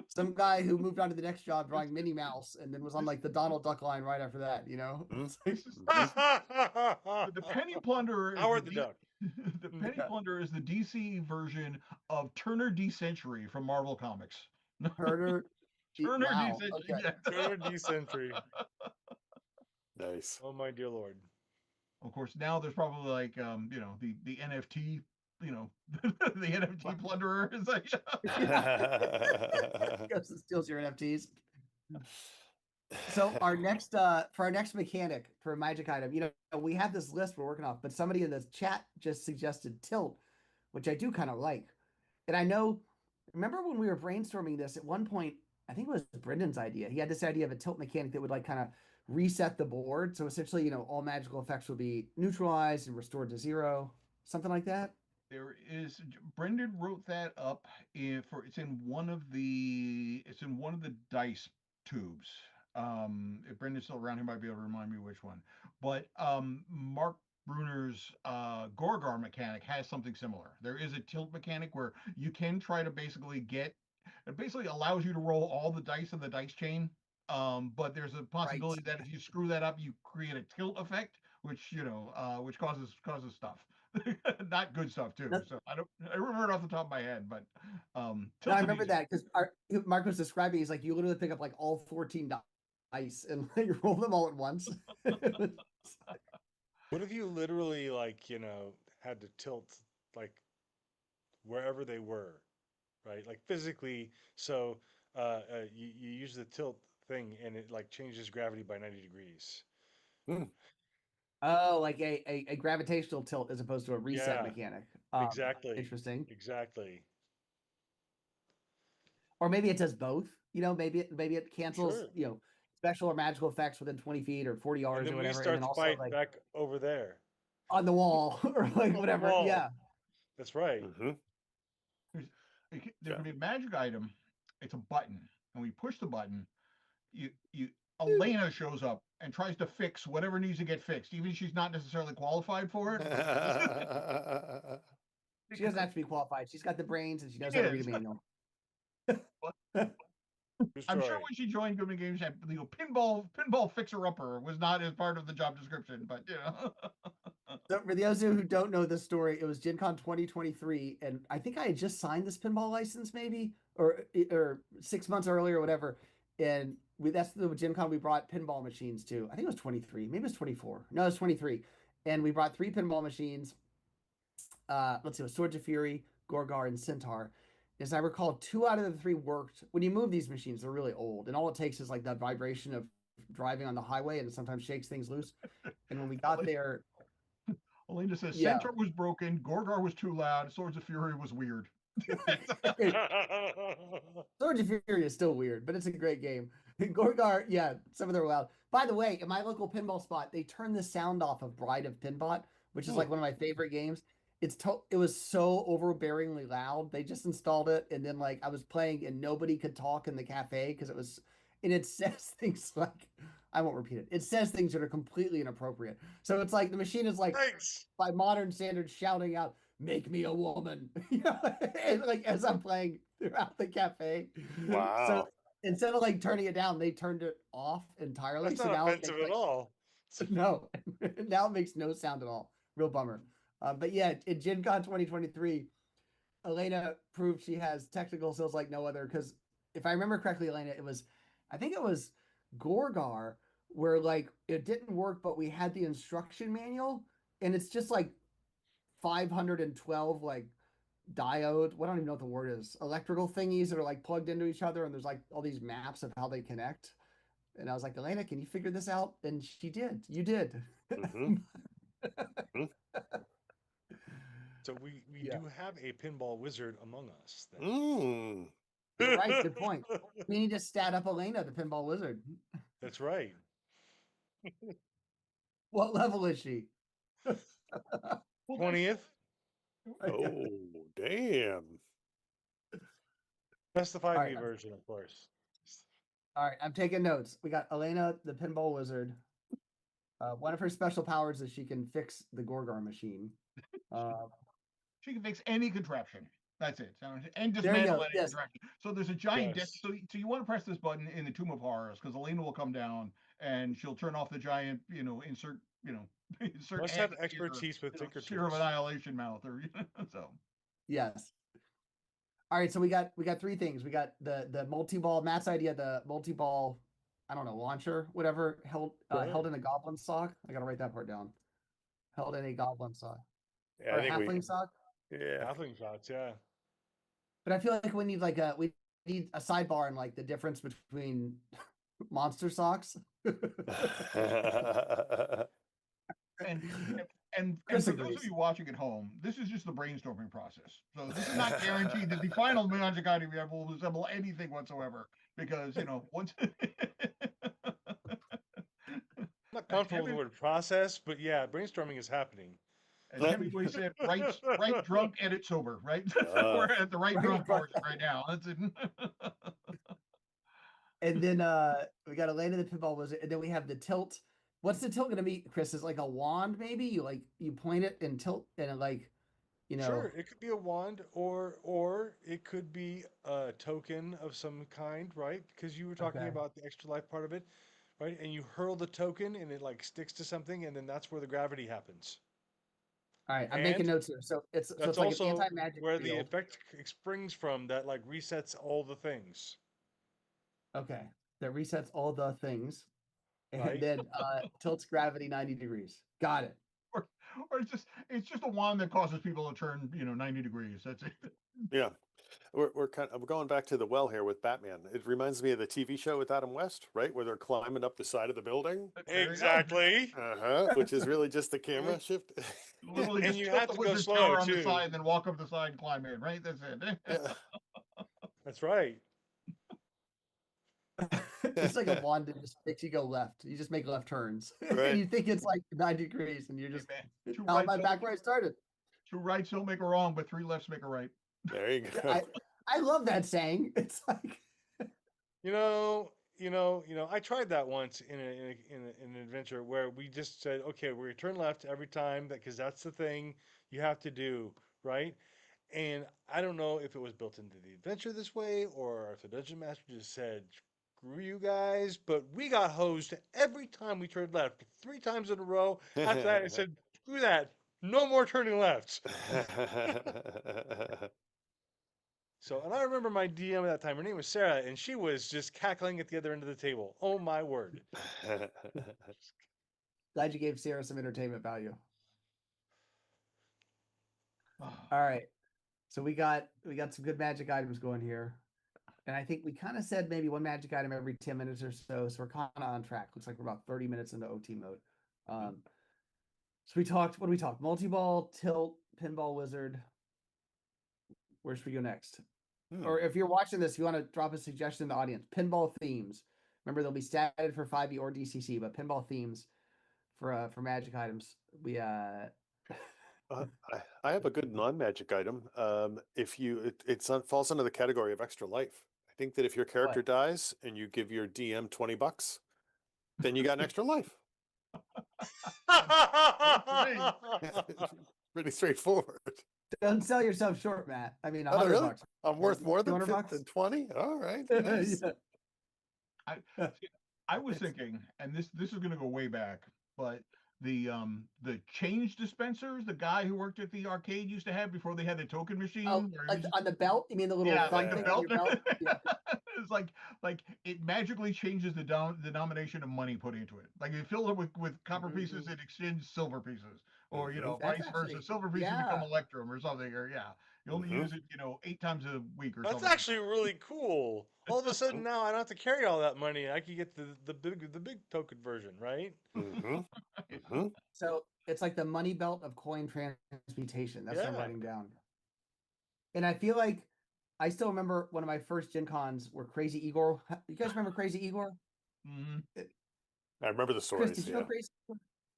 some guy who moved on to the next job drawing Minnie Mouse and then was on like the Donald Duck line right after that, you know? The Penny Plunderer is Howard the Duck. the Penny Plunderer is the DC version of Turner D Century from Marvel Comics. Turner. Turner Wow. D Century. Okay. Yeah. Turner D Century. Nice. Oh my dear lord. Of course, now there's probably like the NFT, the NFT plunderer is like Goes and steals your NFTs. So our next for our next mechanic for a magic item, we have this list we're working off, but somebody in the chat just suggested tilt, which I do kind of like. And I know, remember when we were brainstorming this at one point, I think it was Brendan's idea. He had this idea of a tilt mechanic that would like kind of reset the board. So essentially, all magical effects will be neutralized and restored to 0, something like that. There is Brendan wrote that up it's in one of the dice tubes. If Brendan's still around, he might be able to remind me which one. But Mark Bruner's Gorgar mechanic has something similar. There is a tilt mechanic where you can try to basically it basically allows you to roll all the dice in the dice chain. But there's a possibility that if you screw that up, you create a tilt effect, which which causes stuff. Not good stuff too. So I remember it off the top of my head, but no, I remember that because Mark was describing. He's like, you literally pick up like all 14 dice and like roll them all at once. What if you literally had to tilt like wherever they were, right? Like physically. So you use the tilt thing and it like changes gravity by 90 degrees. Oh, like a gravitational tilt as opposed to a reset mechanic. Exactly. Interesting. Exactly. Or maybe it does both. Maybe it cancels, Sure. Special or magical effects within 20 feet or 40 yards or whatever. We start and then to also fight like back over there. on the wall or like whatever. Yeah. That's right. Mm-hmm. There can be a magic item. It's a button, and when you push the button, Elena shows up and tries to fix whatever needs to get fixed, even if she's not necessarily qualified for it. She doesn't have to be qualified. She's got the brains and she knows how to read a manual. I'm sure when she joined Goodman Games, pinball fixer upper was not as part of the job description, but So for those who don't know this story, it was Gen Con 2023, and I think I had just signed this pinball license, maybe or 6 months earlier or whatever. And that's the Gen Con we brought pinball machines to. I think it was 23, maybe it was 24. No, it was 23, and we brought 3 pinball machines. Let's see, it was Swords of Fury, Gorgar, and Centaur, is I recall 2 out of the 3 worked. When you move these machines, they're really old, and all it takes is like that vibration of driving on the highway, and it sometimes shakes things loose. And when we got there, Elena says yeah. Centaur was broken, Gorgar was too loud, Swords of Fury was weird. Swords of Fury is still weird, but it's a great game. Gorgar, yeah, some of them are loud. By the way, in my local pinball spot, they turned the sound off of Bride of Pinbot, which is like one of my favorite games. It was so overbearingly loud. They just installed it, and then like I was playing, and nobody could talk in the cafe because it was, and it says things like, I won't repeat it. It says things that are completely inappropriate. So it's like the machine is like, Thanks. by modern standards, shouting out, "Make me a woman," you know, and like as I'm playing throughout the cafe. Wow. So instead of like turning it down, they turned it off entirely. That's so not now offensive at all. no, now it makes no sound at all. Real bummer. But yeah, in Gen Con 2023, Elena proved she has technical skills like no other. Because if I remember correctly, Elena, I think it was Gorgar, where like it didn't work, but we had the instruction manual, and it's just like 512 like diode. I don't even know what the word is. Electrical thingies that are like plugged into each other, and there's like all these maps of how they connect. And I was like, Elena, can you figure this out? And she did. You did. Mhm. So we Yeah. do have a pinball wizard among us. Then. Mm. You're right. Good point. We need to stat up Elena, the pinball wizard. That's right. What level is she? 20th. Oh, damn. That's the All right. 5e version, of course. All right, I'm taking notes. We got Elena, the pinball wizard. One of her special powers is she can fix the Gorgar machine. She can fix any contraption. That's it. And There you dismantle go. any Yes. contraption. So there's a giant Yes. disc. So you want to press this button in the Tomb of Horrors because Elena will come down and she'll turn off the giant, insert, insert Must hand have expertise with finger Seer of tools. Annihilation mouth, or so. Yes. All right, so we got 3 things. We got the multi-ball. Matt's idea, the multi-ball, I don't know, launcher, whatever, held in a goblin sock. I gotta write that part down. Held in a goblin sock Yeah, or I a think we. halfling sock. Yeah. Halfling shots, yeah. But I feel like we need a sidebar and like the difference between monster socks. And Chris for those agrees. of you watching at home, this is just the brainstorming process. So this is not guaranteed that the final Magic Item we have will resemble anything whatsoever. Because once Not comfortable with the word process, but yeah, brainstorming is happening. as Hemingway said, right drunk, edit sober, right? We're at the right drunk portion right now. That's it. And then we got Elena the pinball wizard, and then we have the tilt. What's the tilt gonna be, Chris? Is like a wand, maybe? You point it and tilt, and it like, Sure, it could be a wand, or it could be a token of some kind, right? Because you were talking Okay. about the extra life part of it, right? And you hurl the token, and it like sticks to something, and then that's where the gravity happens. All right, I'm making And notes here. So it's that's like an also anti-magic where the field. effect springs from that like resets all the things. Okay, that resets all the things, and Right. then tilts gravity 90 degrees. Got it. Or it's just a wand that causes people to turn 90 degrees. That's it. Yeah. We're going back to the well here with Batman. It reminds me of the TV show with Adam West, right? Where they're climbing up the side of the building. Exactly. Which is really just the camera shift. Literally And just you tilt have the to go wizard's slow, tower on the too. side and then walk up the side and climb in, right? That's it. Yeah. That's right. It's like a wand that just makes you go left. You just make left turns. Right. And you think it's like 90 degrees, and you're just Two now rights my don't back make where I started. Two rights don't make a wrong, but 3 lefts make a right. There you go. I love that saying. It's like I tried that once in an adventure where we just said, okay, we're gonna turn left every time because that's the thing you have to do, right? And I don't know if it was built into the adventure this way or if the dungeon master just said, screw you guys, but we got hosed every time we turned left, 3 times in a row. After that, I said, screw that, no more turning left. So, and I remember my DM at that time, her name was Sarah, and she was just cackling at the other end of the table. Oh my word. glad you gave Sarah some entertainment value. All right. So we got some good magic items going here. And I think we kind of said maybe one magic item every 10 minutes or so. So we're kind of on track. Looks like we're about 30 minutes into OT mode. So we talked, what do we talk? Multi-ball, tilt, pinball wizard. Where should we go next? Or if you're watching this, you want to drop a suggestion in the audience. Pinball themes. Remember, they'll be statted for 5e or DCC, but pinball themes for magic items. We I have a good non-magic item. If you, falls under the category of extra life. I think that if your character dies and you give your DM $20, then you got an extra life. Pretty straightforward. don't sell yourself short, Matt. I mean, Oh, $100. really? I'm worth more than $200? 20. All right. Nice. I was thinking, and this is going to go way back, but the change dispensers, the guy who worked at the arcade used to have before they had the token machine. Oh, like on the belt? You mean the little thumb the thing belt. on your belt? Yeah. It's like it magically changes the denomination of money put into it. Like you fill it with copper pieces, it extends silver pieces, or That's vice versa. actually- Silver pieces yeah. become electrum or something, or you only use it 8 times a week or That's something. actually really cool. All of a sudden now I don't have to carry all that money. I can get the big token version, right? So it's like the money belt of coin transmutation. That's what I'm Yeah. writing down. And I feel like I still remember one of my first Gen Cons were Crazy Igor. You guys remember Crazy Igor? I remember the Chris, stories. did you know Crazy Igor?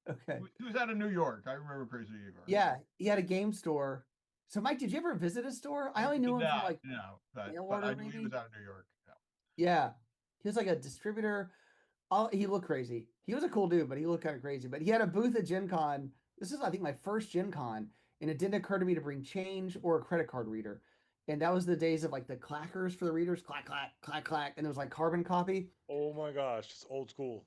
Okay. He was out of New York. I remember Crazy Igor. Yeah, he had a game store. So Mike, did you ever visit a store? I only knew him from like but mail I order, knew he maybe? was out of New York. Yeah. He was like a distributor. He looked crazy. He was a cool dude, but he looked kind of crazy. But he had a booth at Gen Con. This is, I think, my first Gen Con, and it didn't occur to me to bring change or a credit card reader. And that was the days of like the clackers for the readers, clack, clack, clack, clack. And there was like carbon copy. Oh my gosh, it's old school.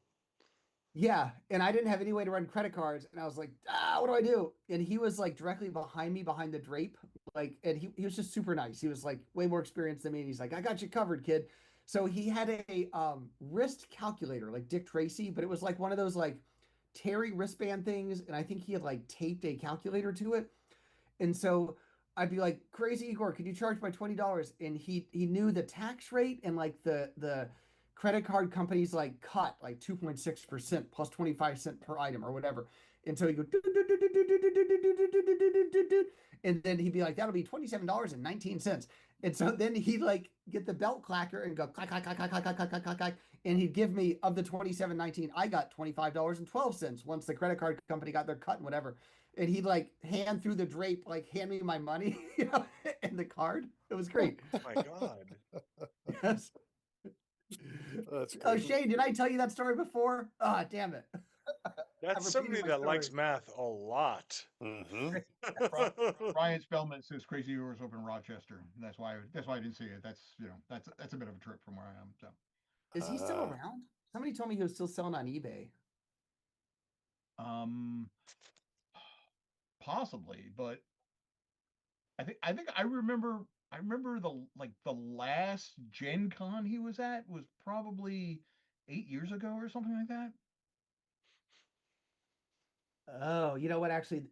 Yeah. And I didn't have any way to run credit cards. And I was like, what do I do? And he was like directly behind me, behind the drape. Like, and he was just super nice. He was like way more experienced than me. And he's like, I got you covered, kid. So he had a wrist calculator, like Dick Tracy, but it was like one of those like Terry wristband things. And I think he had like taped a calculator to it. And so I'd be like, Crazy Igor, could you charge my $20? And he knew the tax rate and like the credit card companies like cut like 2.6% plus 25 cents per item or whatever. And so he'd go, and then he'd be like, that'll be $27.19. And so then he'd like get the belt clacker and go clack, clack, clack, clack, clack, clack, clack, clack, clack. And he'd give me of the $27.19, I got $25.12 once the credit card company got their cut and whatever. And he'd like hand through the drape, like hand me my money, and the card. It was great. Oh my god. Yes. That's Oh, great. Shane, did I tell you that story before? Ah, damn it. That's I'm somebody repeating my that likes stories. math a lot. Ryan Spellman says Crazy Igor's up in Rochester. That's why I didn't see it. That's that's a bit of a trip from where I am. So Is he still around? Somebody told me he was still selling on eBay. possibly, but I remember the last Gen Con he was at was probably 8 years ago or something like that. Oh, you know what? Actually,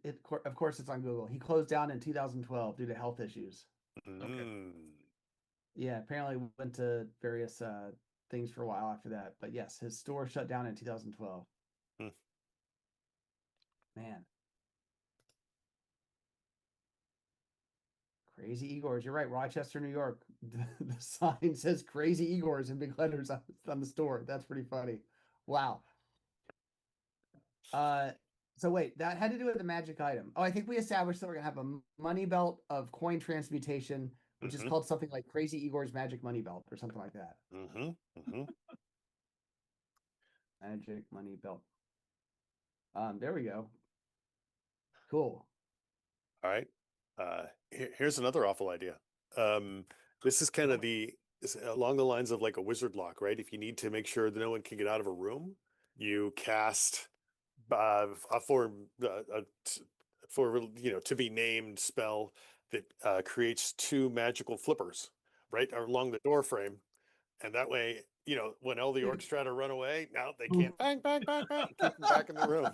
of course, it's on Google. He closed down in 2012 due to health issues. Yeah, apparently went to various things for a while after that. But yes, his store shut down in 2012. Man. Crazy Igor's. You're right. Rochester, New York. The sign says Crazy Igor's in big letters on the store. That's pretty funny. Wow. So wait, that had to do with the magic item. Oh, I think we established that we're gonna have a money belt of coin transmutation, which is called something like Crazy Igor's Magic Money Belt or something like that. Magic Money Belt. There we go. Cool. All right. Here's another awful idea. This is kind of along the lines of like a wizard lock, right? If you need to make sure that no one can get out of a room, you cast for to be named spell that creates 2 magical flippers right along the door frame, and that way when all the orcs try to run away, now they can't bang bang bang bang, keep them back in the room.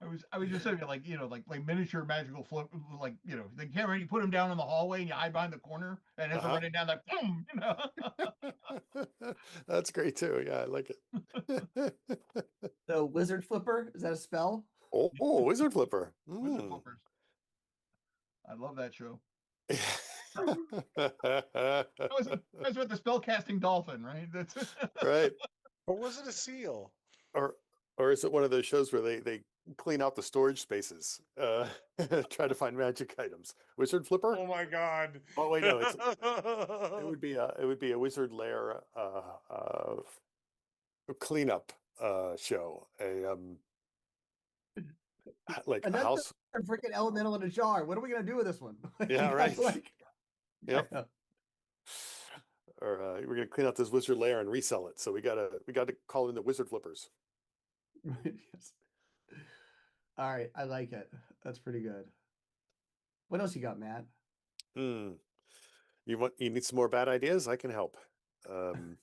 I was just saying like like miniature magical flip, like the camera, you put him down in the hallway and you hide behind the corner and as they're Uh-huh. running down that boom, That's great too. Yeah, I like it. So wizard flipper, is that a spell? Oh, Wizard Flipper. Wizard Mm. flippers. I love that show. That was with the spell casting dolphin, right? That's Right. Or was it a seal? Or or is it one of those shows where they clean out the storage spaces, try to find magic items? Wizard Flipper? Oh my god. Oh wait, no, it would be a wizard lair cleanup show. Like a Another house. freaking elemental in a jar. What are we gonna do with this one? Yeah, right. Like, Yep. yeah. Or we're gonna clean out this wizard lair and resell it. So we gotta call in the Wizard Flippers. Yes. All right, I like it. That's pretty good. What else you got, Matt? Hmm. You need some more bad ideas? I can help. Um,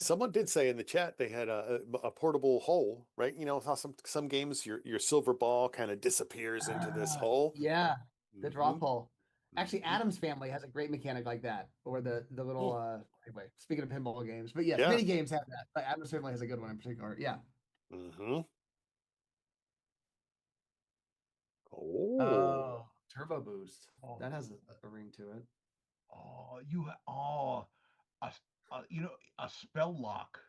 Someone did say in the chat they had a portable hole, right? You know how some games your silver ball kind of disappears into this hole. Yeah, the drop Mhm. hole. Actually, Mhm. Adam's Family has a great mechanic like that, or the little anyway. Speaking of pinball games, but yes, Yeah. many games have that. But Adam's Family has a good one in particular. Yeah. Mm-hmm. Oh. Turbo Boost. Oh. That has a ring to it. A spell lock.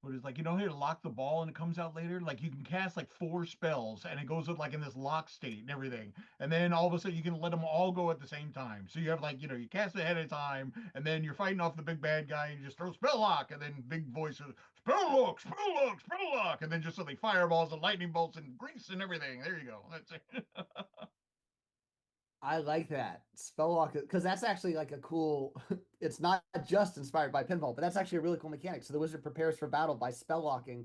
What is like how to lock the ball and it comes out later? Like you can cast like 4 spells and it goes like in this lock state and everything. And then all of a sudden you can let them all go at the same time. So you have like, you cast ahead of time and then you're fighting off the big bad guy and you just throw spell lock and then big voices, spell lock, spell lock, spell lock. And then just suddenly fireballs and lightning bolts and grease and everything. There you go. That's it. I like that spellwalk because that's actually like a cool. It's not just inspired by pinball, but that's actually a really cool mechanic. So the wizard prepares for battle by spellwalking,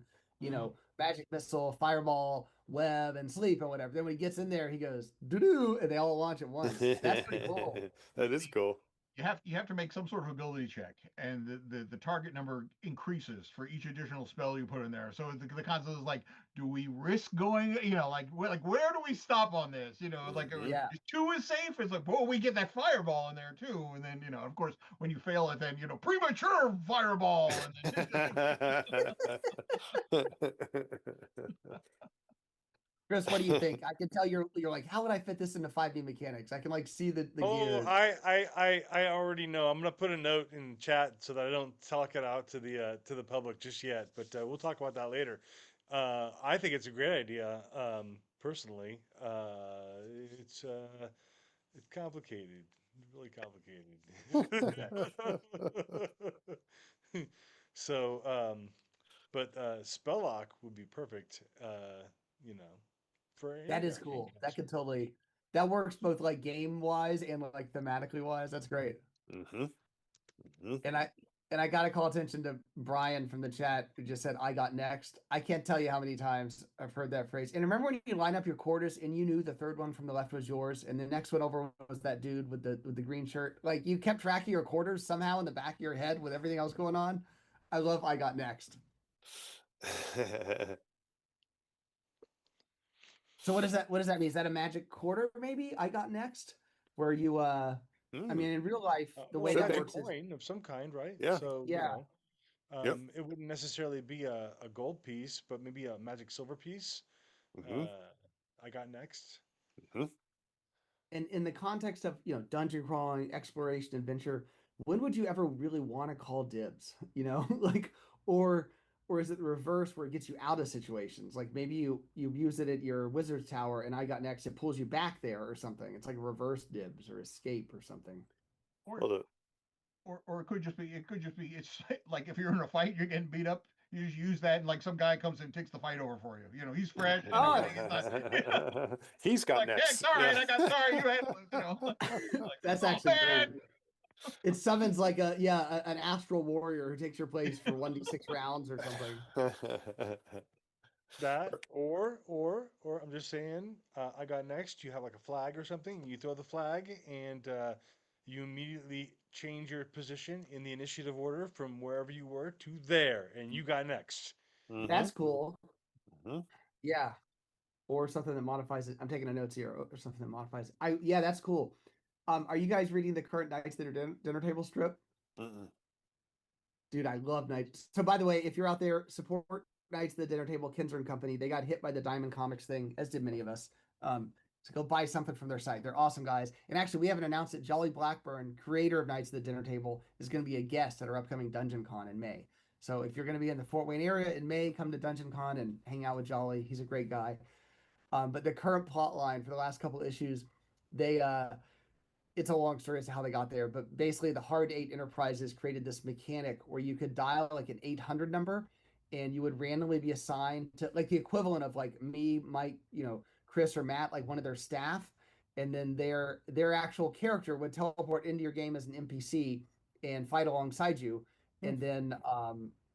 magic missile, fireball, web, and sleep or whatever. Then when he gets in there, he goes doo doo, and they all launch at once. That's pretty cool. That is cool. You have to make some sort of ability check, and the target number increases for each additional spell you put in there. So the concept is like, do we risk going? Like where do we stop on this? Yeah. 2 is safe. It's like, well, we get that fireball in there too, and then of course, when you fail it, then premature fireball. And then, Chris, what do you think? I can tell you're like, how would I fit this into 5D mechanics? I can like see the Oh, gears. I already know. I'm gonna put a note in chat so that I don't talk it out to the public just yet. But we'll talk about that later. I think it's a great idea. Personally, it's complicated, really complicated. So, but Spelllock would be perfect. You know, for That is cool. That could totally that works both like game wise and like thematically wise. That's great. Mm-hmm. Mm-hmm. And I gotta call attention to Brian from the chat who just said I got next. I can't tell you how many times I've heard that phrase. And remember when you line up your quarters and you knew the third one from the left was yours, and the next one over was that dude with the green shirt. Like you kept track of your quarters somehow in the back of your head with everything else going on. I love I got next. So what does that mean? Is that a magic quarter maybe? I got next? Where you I mean in real life the way well, that that's works a is coin of some kind, right? Yeah. So yeah. Yep. it wouldn't necessarily be a gold piece, but maybe a magic silver piece. Mm-hmm. I got next. Mm-hmm. And in the context of dungeon crawling, exploration, adventure, when would you ever really want to call dibs? Like or is it the reverse where it gets you out of situations? Like maybe you use it at your wizard's tower and I got next, it pulls you back there or something. It's like a reverse dibs or escape or something. Or it could just be it's like if you're in a fight, you're getting beat up, you just use that and like some guy comes in and takes the fight over for you. He's fresh. He's got like, next. Yeah, sorry, I got sorry, you handled it. Like, that's actually great. It summons like an astral warrior who takes your place for 1d6 rounds or something. That or I'm just saying, I got next. You have like a flag or something. You throw the flag and you immediately change your position in the initiative order from wherever you were to there, and you got next. That's cool. Mm-hmm. Yeah. or something that modifies it. I'm taking a notes here, or something that modifies it. Yeah, that's cool. Are you guys reading the current Knights That Are Dinner Table strip? Mm-mm. Dude, I love Knights. So, by the way, if you're out there, support Knights at the Dinner Table, Kinzer and Company. They got hit by the Diamond Comics thing, as did many of us. So go buy something from their site. They're awesome guys. And actually, we haven't announced it. Jolly Blackburn, creator of Knights at the Dinner Table, is going to be a guest at our upcoming Dungeon Con in May. So if you're going to be in the Fort Wayne area in May, come to Dungeon Con and hang out with Jolly. He's a great guy. But the current plot line for the last couple issues, they it's a long story as to how they got there, but basically the Hard Eight Enterprises created this mechanic where you could dial like an 800 number, and you would randomly be assigned to like the equivalent of like me, Mike, Chris or Matt, like one of their staff, and then their actual character would teleport into your game as an NPC and fight alongside you, and then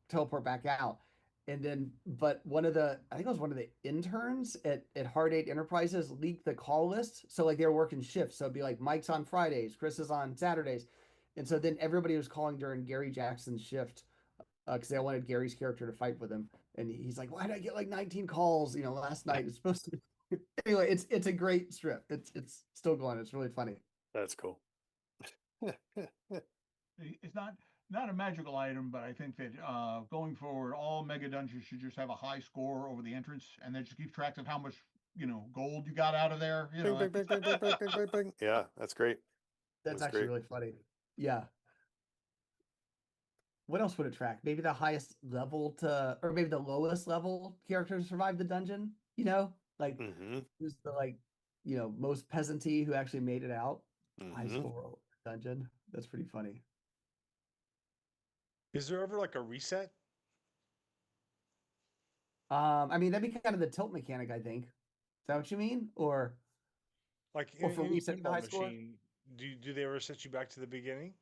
teleport back out. And then, but I think it was one of the interns at Hard Eight Enterprises leaked the call list. So like they were working shifts. So it'd be like Mike's on Fridays, Chris is on Saturdays. And so then everybody was calling during Gary Jackson's shift because they wanted Gary's character to fight with him. And he's like, why did I get like 19 calls, last night? It's supposed to be. Anyway, it's a great strip. It's still going. It's really funny. That's cool. It's not a magical item, but I think that going forward, all mega dungeons should just have a high score over the entrance, and then just keep track of how much gold you got out of there. Bing, bing, bing, bing, bing, bing, bing, bing, bing. Yeah, that's great. That's actually great. really funny. Yeah. What else would it track? Maybe the highest level or maybe the lowest level character to survive the dungeon. Like Mm-hmm. who's the most peasanty who actually made it out. High Mm-hmm. score dungeon. That's pretty funny. Is there ever like a reset? I mean that'd be kind of the tilt mechanic, I think. Is that what you mean? Or Like for any resetting the high pinball score? machine, do they ever set you back to the beginning?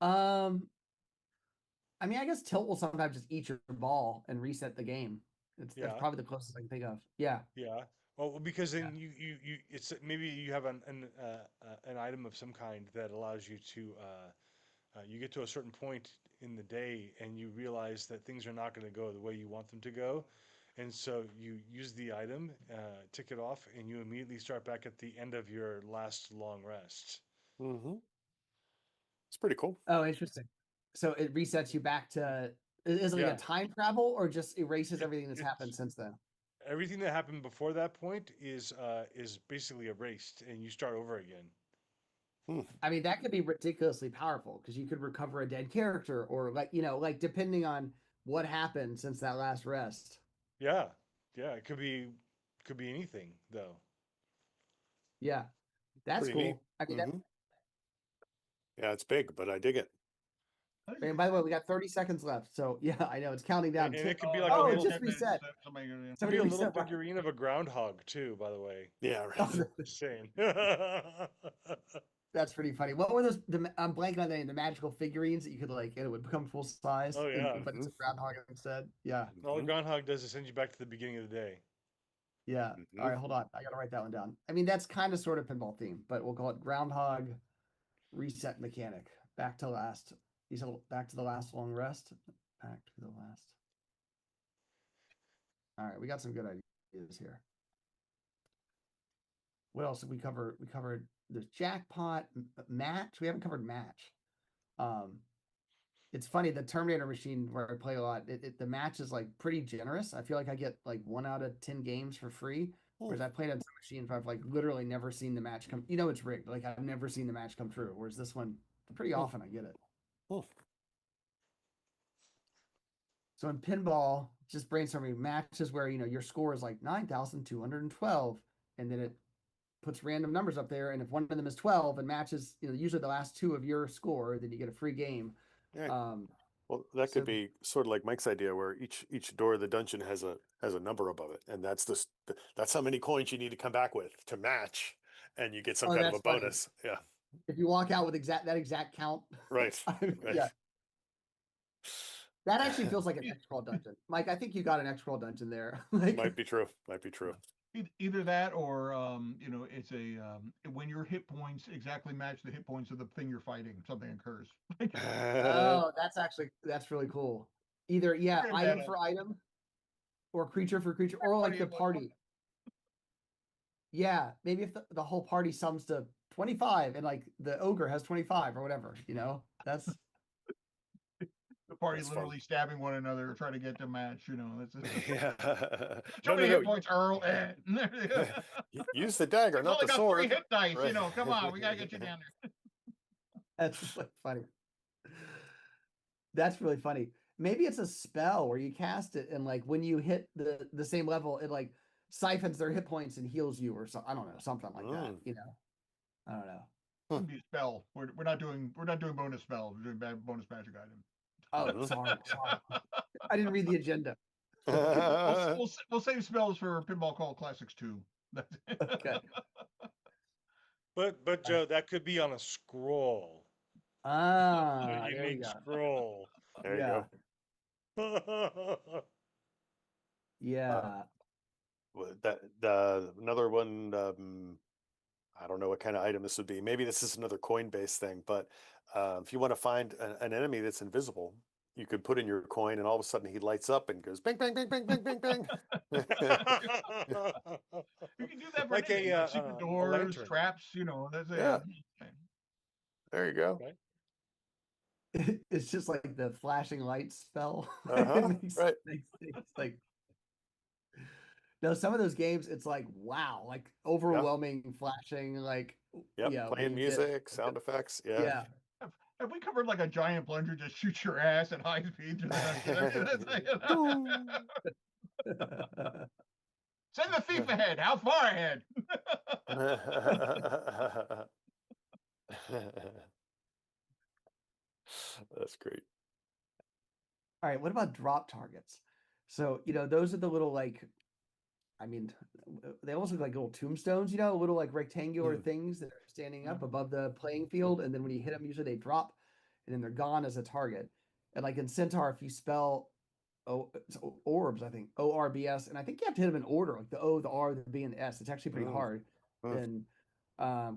I mean, I guess tilt will sometimes just eat your ball and reset the game. That's Yeah. probably the closest I can think of. Yeah. Yeah. Well, because then you it's maybe you have an item of some kind that allows you to you get to a certain point in the day and you realize that things are not going to go the way you want them to go, and so you use the item, tick it off, and you immediately start back at the end of your last long rest. Mm-hmm. It's pretty cool. Oh, interesting. So it resets you back to is it like Yeah. a time travel or just erases everything that's It's- happened since then? Everything that happened before that point is basically erased, and you start over again. I mean, that could be ridiculously powerful because you could recover a dead character or like depending on what happened since that last rest. Yeah, yeah, it could be anything though. Yeah. That's Pretty neat. cool. I mean, Mm-hmm. Yeah, it's big, but I dig it. and by the way, we got 30 seconds left. So yeah, I know it's counting down. And it could be like Oh, a it little, just reset. could be a Somebody little reset my- figurine of a groundhog too. By the way, Yeah, right. just saying. That's pretty funny. What were those? I'm blanking on the name. The magical figurines that you could and it would become full size. Oh, yeah. But it's a groundhog instead. Yeah. All the Mhm. groundhog does is send you back to the beginning of the day. Yeah. All right, hold on. I gotta write that one down. I mean, that's kind of sort of pinball theme, but we'll call it groundhog reset mechanic. Back to last. You said back to the last long rest. Back to the last. All right, we got some good ideas here. What else did we cover? We covered the jackpot match. We haven't covered match. It's funny, the Terminator machine where I play a lot, the match is like pretty generous. I feel like I get like 1 out of 10 games for free. Whereas I played on some machines where I've like literally never seen the match come. It's rigged. Like I've never seen the match come true. Whereas this one, pretty often I get it. So in pinball, just brainstorming matches where your score is like 9,212, and then it puts random numbers up there, and if one of them is 12 and matches, usually the last two of your score, then you get a free game. Yeah. Well, that could be sort of like Mike's idea, where each door of the dungeon has a number above it, and that's how many coins you need to come back with to match, and you get some kind of a that's funny. bonus. Yeah. If you walk out with that exact count, Right. right. Yeah. That actually feels like an X-Crawl dungeon. Mike, I think you got an X-Crawl dungeon there. Might be true. Might be true. Either that or it's a when your hit points exactly match the hit points of the thing you're fighting, something occurs. Oh, that's really cool. Either item for item. or creature for creature, or like the party. Yeah, maybe if the whole party sums to 25 and like the ogre has 25 or whatever, that's The party That's literally stabbing one another, trying to get to match. That's Yeah. too many hit points, Earl. Use the dagger, You've not only the got sword. 3 hit dice. Right. Come on, we gotta get you down there. that's like funny. That's really funny. Maybe it's a spell where you cast it and like when you hit the same level, it like siphons their hit points and heals you or something. I don't know, something like that. I don't know. Wouldn't be a spell. We're not doing bonus spells. We're doing bonus magic item. Oh, sorry. I didn't read the agenda. We'll save spells for Pinball Call Classics 2. Okay. But Joe, that could be on a scroll. Ah, A there you unique go. scroll. There you Yeah. go. Yeah. Another one. I don't know what kind of item this would be. Maybe this is another coin-based thing, but if you want to find an enemy that's invisible, you could put in your coin, and all of a sudden he lights up and goes bang, bang, bang, bang, bang, bang, bang. You can do that for Like anything. a Secret doors, lantern. traps. That's Yeah. There you go. Right? It's just like the flashing light spell. Right. It's like no, some of those games, it's like wow, like overwhelming flashing, like Yep. yeah, Playing when you get- music, sound effects. Yeah. yeah. Have we covered like a giant plunger just shoots your ass at high speed? Send the thief ahead. How far ahead? That's great. All right, what about drop targets? So, those are the little like I mean, they almost look like little tombstones, little like rectangular things that are standing up above the playing field. And then when you hit them, usually they drop and then they're gone as a target. And like in Centaur, if you spell it's orbs, I think ORBS, and I think you have to hit them in order, like the O, the R, the B, and the S. It's actually pretty hard. Then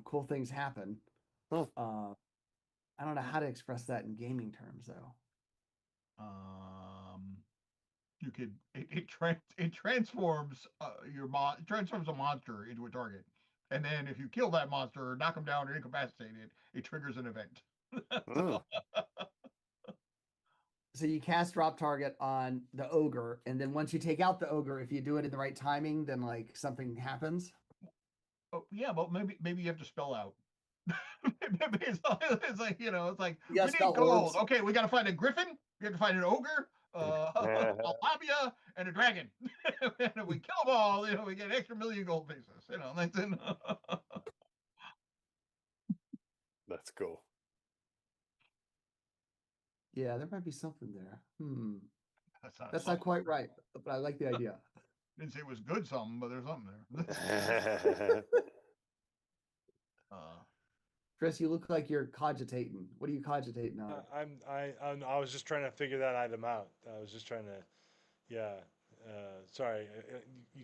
cool things happen. I don't know how to express that in gaming terms, though. You could it transforms transforms a monster into a target, and then if you kill that monster or knock him down or incapacitate it triggers an event. So you cast drop target on the ogre, and then once you take out the ogre, if you do it in the right timing, then like something happens. Oh yeah, but maybe you have to spell out. it's like it's like we need spell gold. orbs. Okay, we got to find a griffin. We have to find an ogre, a labia, and a dragon. And if we kill them all, we get an extra 1,000,000 gold pieces. That's in. That's cool. Yeah, there might be something there. That's not quite right, but I like the idea. Didn't say it was good something, but there's something there. Chris, you look like you're cogitating. What are you cogitating on? I was just trying to figure that item out. I was just trying to, yeah. Sorry,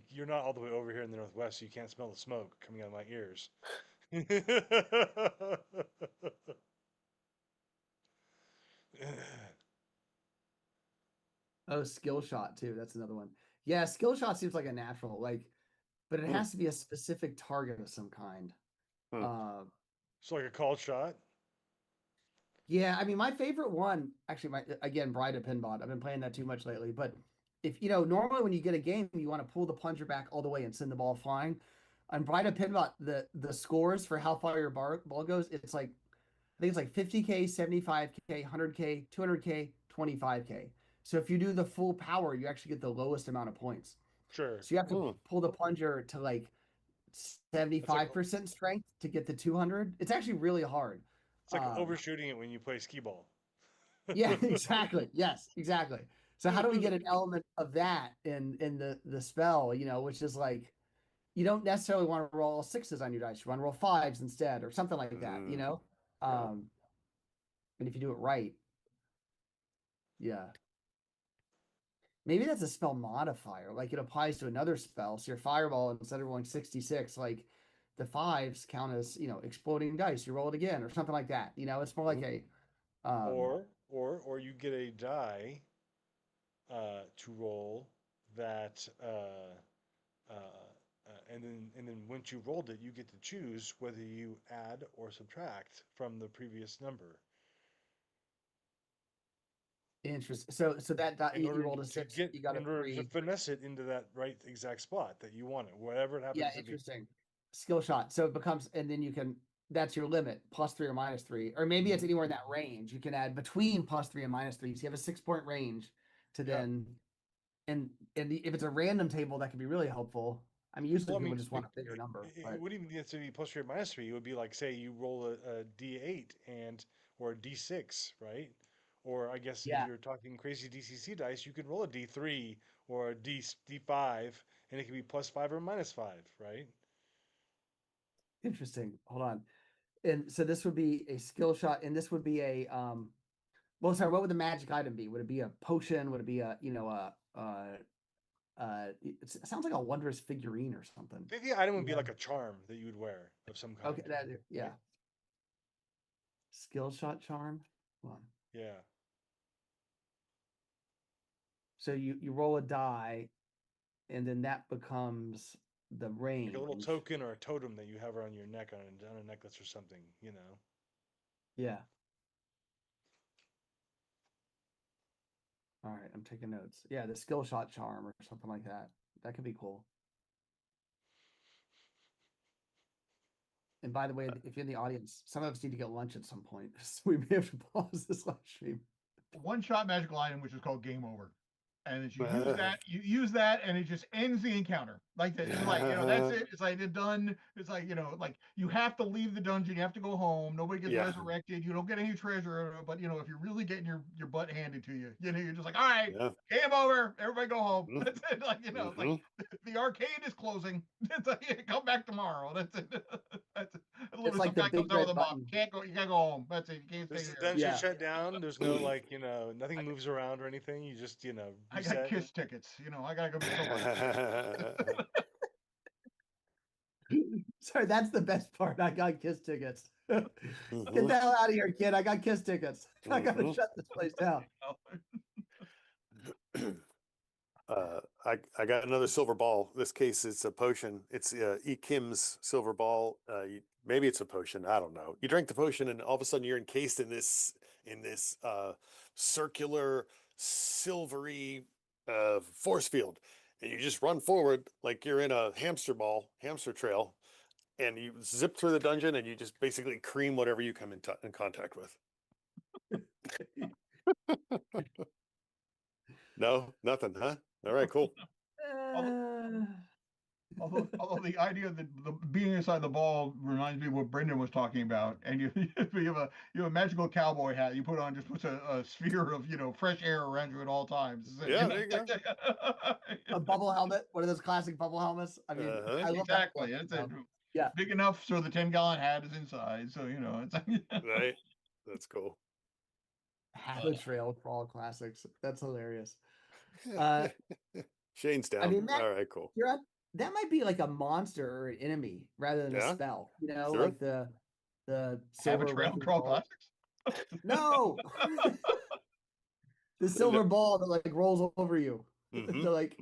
you're not all the way over here in the Northwest, so you can't smell the smoke coming out of my ears. Oh, skill shot too. That's another one. Yeah, skill shot seems like a natural, but it has to be a specific target of some kind. It's like a called shot. Yeah, I mean, my favorite one, actually, Bride of Pinball. I've been playing that too much lately. But if normally when you get a game, you want to pull the plunger back all the way and send the ball flying. On Bride of Pinball, the scores for how far your ball goes, it's like I think it's like 50K, 75K, 100K, 200K, 25K. So if you do the full power, you actually get the lowest amount of points. Sure. So you have to pull the plunger to like 75% strength to get the 200. It's actually really hard. It's like overshooting it when you play skee ball. Yeah, exactly. Yes, exactly. So how do we get an element of that in the spell, which is like you don't necessarily want to roll sixes on your dice. You want to roll fives instead or something like that, and if you do it right. Yeah. Maybe that's a spell modifier. Like it applies to another spell. So your fireball, instead of rolling 66, like the fives count as, exploding dice. You roll it again or something like that. It's more like a or you get a die to roll that and then once you rolled it, you get to choose whether you add or subtract from the previous number. Interesting. So that dot you rolled a 6, you got a In order to 3. finesse it into that right exact spot that you want it, whatever it happens Yeah, to be. interesting. Skill shot. So it becomes, and then you can, that's your limit, +3 or -3. Or maybe it's anywhere in that range. You can add between +3 and -3. So you have a 6-point range to Yeah. then, if it's a random table, that can be really helpful. I mean, usually Well, I people mean, just want a bigger number, it but wouldn't even necessarily be +3 or -3. It would be like, say, you roll a D8 or a D6, right? Or I guess if yeah, you're talking crazy DCC dice, you could roll a D3 or a D5, and it could be +5 or -5, right? interesting. Hold on. And so this would be a skill shot, and this would be a well, sorry, what would the magic item be? Would it be a potion? Would it be a, it sounds like a wondrous figurine or something. I think the item would be Yeah. like a charm that you would wear of some kind. Okay, yeah. Skill shot charm. Hold on. Yeah. So you roll a die, and then that becomes the range. Like a little token or a totem that you have around your neck on a necklace or something, you know. Yeah. All right, I'm taking notes. Yeah, the skill shot charm or something like that. That could be cool. And by the way, if you're in the audience, some of us need to get lunch at some point, so we may have to pause this live stream. One-shot magical item, which is called Game Over. And as you use that, and it just ends the encounter. Like that, it's like, that's it. It's like it's done. It's like, like you have to leave the dungeon, you have to go home. Nobody gets resurrected. You don't get any treasure. But if you're really getting your butt handed to you, you're just like, all right, game over. Everybody go home. That's it. Like, it's like the arcade is closing. It's like, come back tomorrow. That's it. That's it. A little like bit the big comes out with a mop. button. Can't go. You gotta go home. That's it. You can't There's stay the here. dungeon shut down. There's no nothing moves around or anything. You just I got reset. Kiss tickets. I gotta go be somewhere. Sorry, that's the best part. I got Kiss tickets. Get the hell out of here, kid. I got Kiss tickets. I gotta shut this place down. I got another silver ball. This case, it's a potion. It's E. Kim's silver ball. Maybe it's a potion. I don't know. You drink the potion, and all of a sudden you're encased in this circular, silvery force field, and you just run forward like you're in a hamster trail, and you zip through the dungeon, and you just basically cream whatever you come in contact with. No, nothing, huh? All right, cool. Although the idea that the being inside the ball reminds me of what Brendan was talking about, and you have a magical cowboy hat you put on, just puts a sphere of fresh air around you at all times. Yeah, there you go. A bubble helmet, one of those classic bubble helmets. I mean, I love exactly. That It's it. Yeah, big enough so the 10-gallon hat is inside. So it's right. That's cool. Habit Trail Crawl Classics. That's hilarious. Shane's down. I mean, all right, cool. That might be like a monster or an enemy rather than a spell. Sure. Like the silver Trail Crawl Classics. No, the silver ball that like rolls over you. Like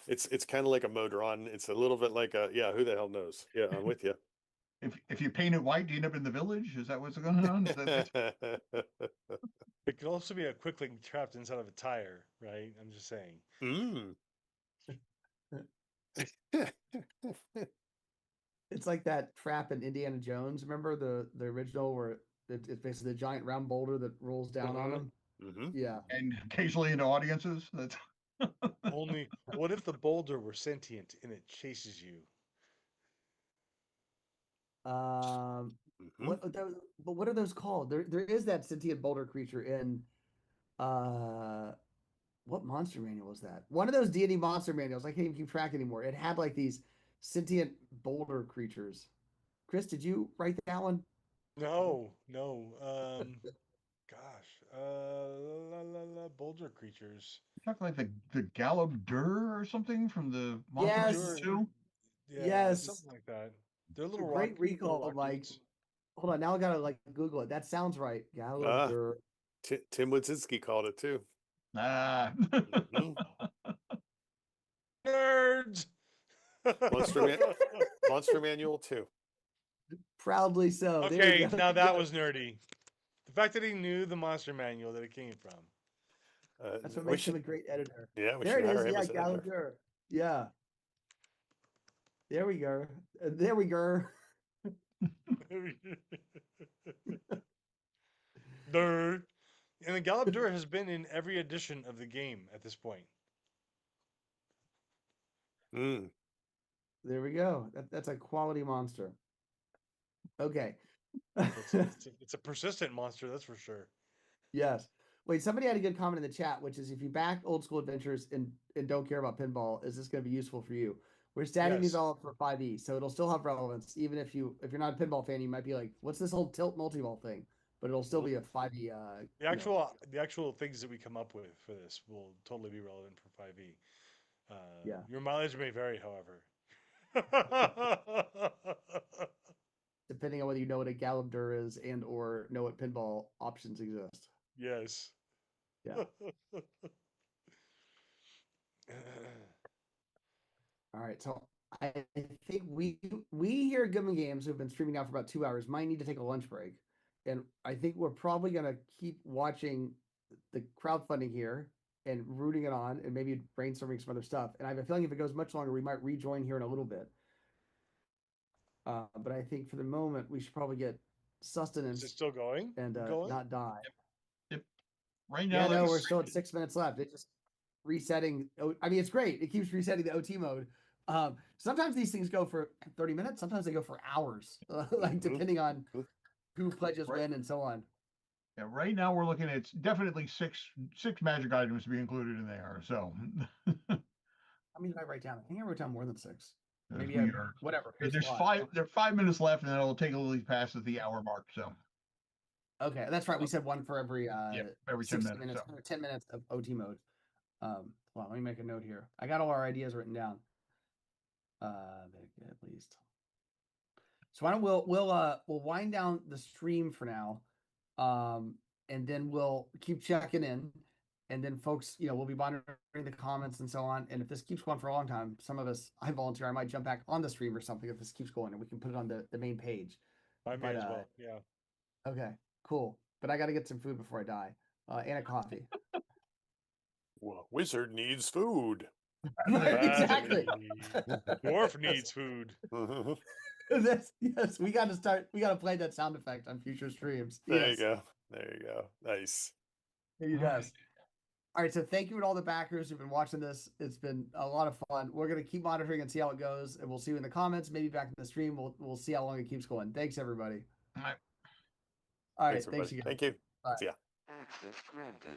it's kind of like a Modron. It's a little bit like who the hell knows? Yeah, I'm with you. If you paint it white, do you end up in the village? Is that what's going on? It could also be a quickling trapped inside of a tire, right? I'm just saying. It's like that trap in Indiana Jones. Remember the original where it's basically a giant round boulder that rolls down on them. Yeah, and occasionally into audiences. That's only. What if the boulder were sentient and it chases you? What are those called? There is that sentient boulder creature in what monster manual was that? One of those D&D monster manuals. I can't even keep track anymore. It had like these sentient boulder creatures. Chris, did you write that one? No. Boulder creatures. You talking like the Gallop Dur or something from the Monster 2? Yes, something like that. They're little great recall, Mike. Hold on, now I gotta like Google it. That sounds right. Gallop Dur. Tim Wojcicki called it too. Nerds. Monster Manual 2. Proudly so. There you Okay, go. now that was nerdy. The fact that he knew the monster manual that it came from. That's what we makes him should, a great editor. yeah, we There should it is. hire him Yeah, as an editor. Gallagher. Yeah. There we go. There we go. Durr. And the Gallop Dur has been in every edition of the game at this point. Mm. There we go. That's a quality monster. Okay. It's a persistent monster, that's for sure. Yes. Wait, somebody had a good comment in the chat, which is if you back Old School Adventures and don't care about pinball, is this going to be useful for you? We're standing these Yes. all up for 5e, so it'll still have relevance. Even if you're not a pinball fan, you might be like, "What's this whole tilt multi-ball thing?" But it'll still be a 5e. The actual things that we come up with for this will totally be relevant for 5e. Yeah. Your mileage may vary, however. Depending on whether you know what a Gallagher is and or know what pinball options exist. Yes. Yeah. All right, so I think we here at Goodman Games, who've been streaming now for about 2 hours, might need to take a lunch break, and I think we're probably gonna keep watching the crowdfunding here and rooting it on, and maybe brainstorming some other stuff. And I have a feeling if it goes much longer, we might rejoin here in a little bit. But I think for the moment, we should probably get sustenance. Is it still going? And not die. Yep. Right Yeah, now, no, we're still at 6 minutes left. It's just resetting. I mean, it's great. It keeps resetting the OT mode. Sometimes these things go for 30 minutes. Sometimes they go for hours, like depending on who pledges when and so on. Yeah, right now we're looking at definitely six magic items to be included in there. So I mean, if I write down, I think I wrote down more than 6. Maybe we are, whatever. there's 5. There are 5 minutes left, and then it'll take a little past the hour mark. So okay, that's right. We said one for every every 10 60 minutes. minutes 10 minutes of OT mode. Well, let me make a note here. I got all our ideas written down. At least. So why don't we'll wind down the stream for now, and then we'll keep checking in, and then folks, we'll be monitoring the comments and so on. And if this keeps going for a long time, some of us, I volunteer, I might jump back on the stream or something if this keeps going, and we can put it on the main page. I may as well. Yeah. Okay, cool. But I got to get some food before I die, and a coffee. Well, wizard needs food. Exactly. Dwarf needs food. Yes, we got to play that sound effect on future streams. There Yes. you go. There you go. Nice. He does. All right, so thank you to all the backers who've been watching this. It's been a lot of fun. We're gonna keep monitoring and see how it goes, and we'll see you in the comments. Maybe back in the stream. We'll see how long it keeps going. Thanks, everybody. All right. All right, Thanks, thanks everybody. again. Thank you. Bye. See ya. Access granted.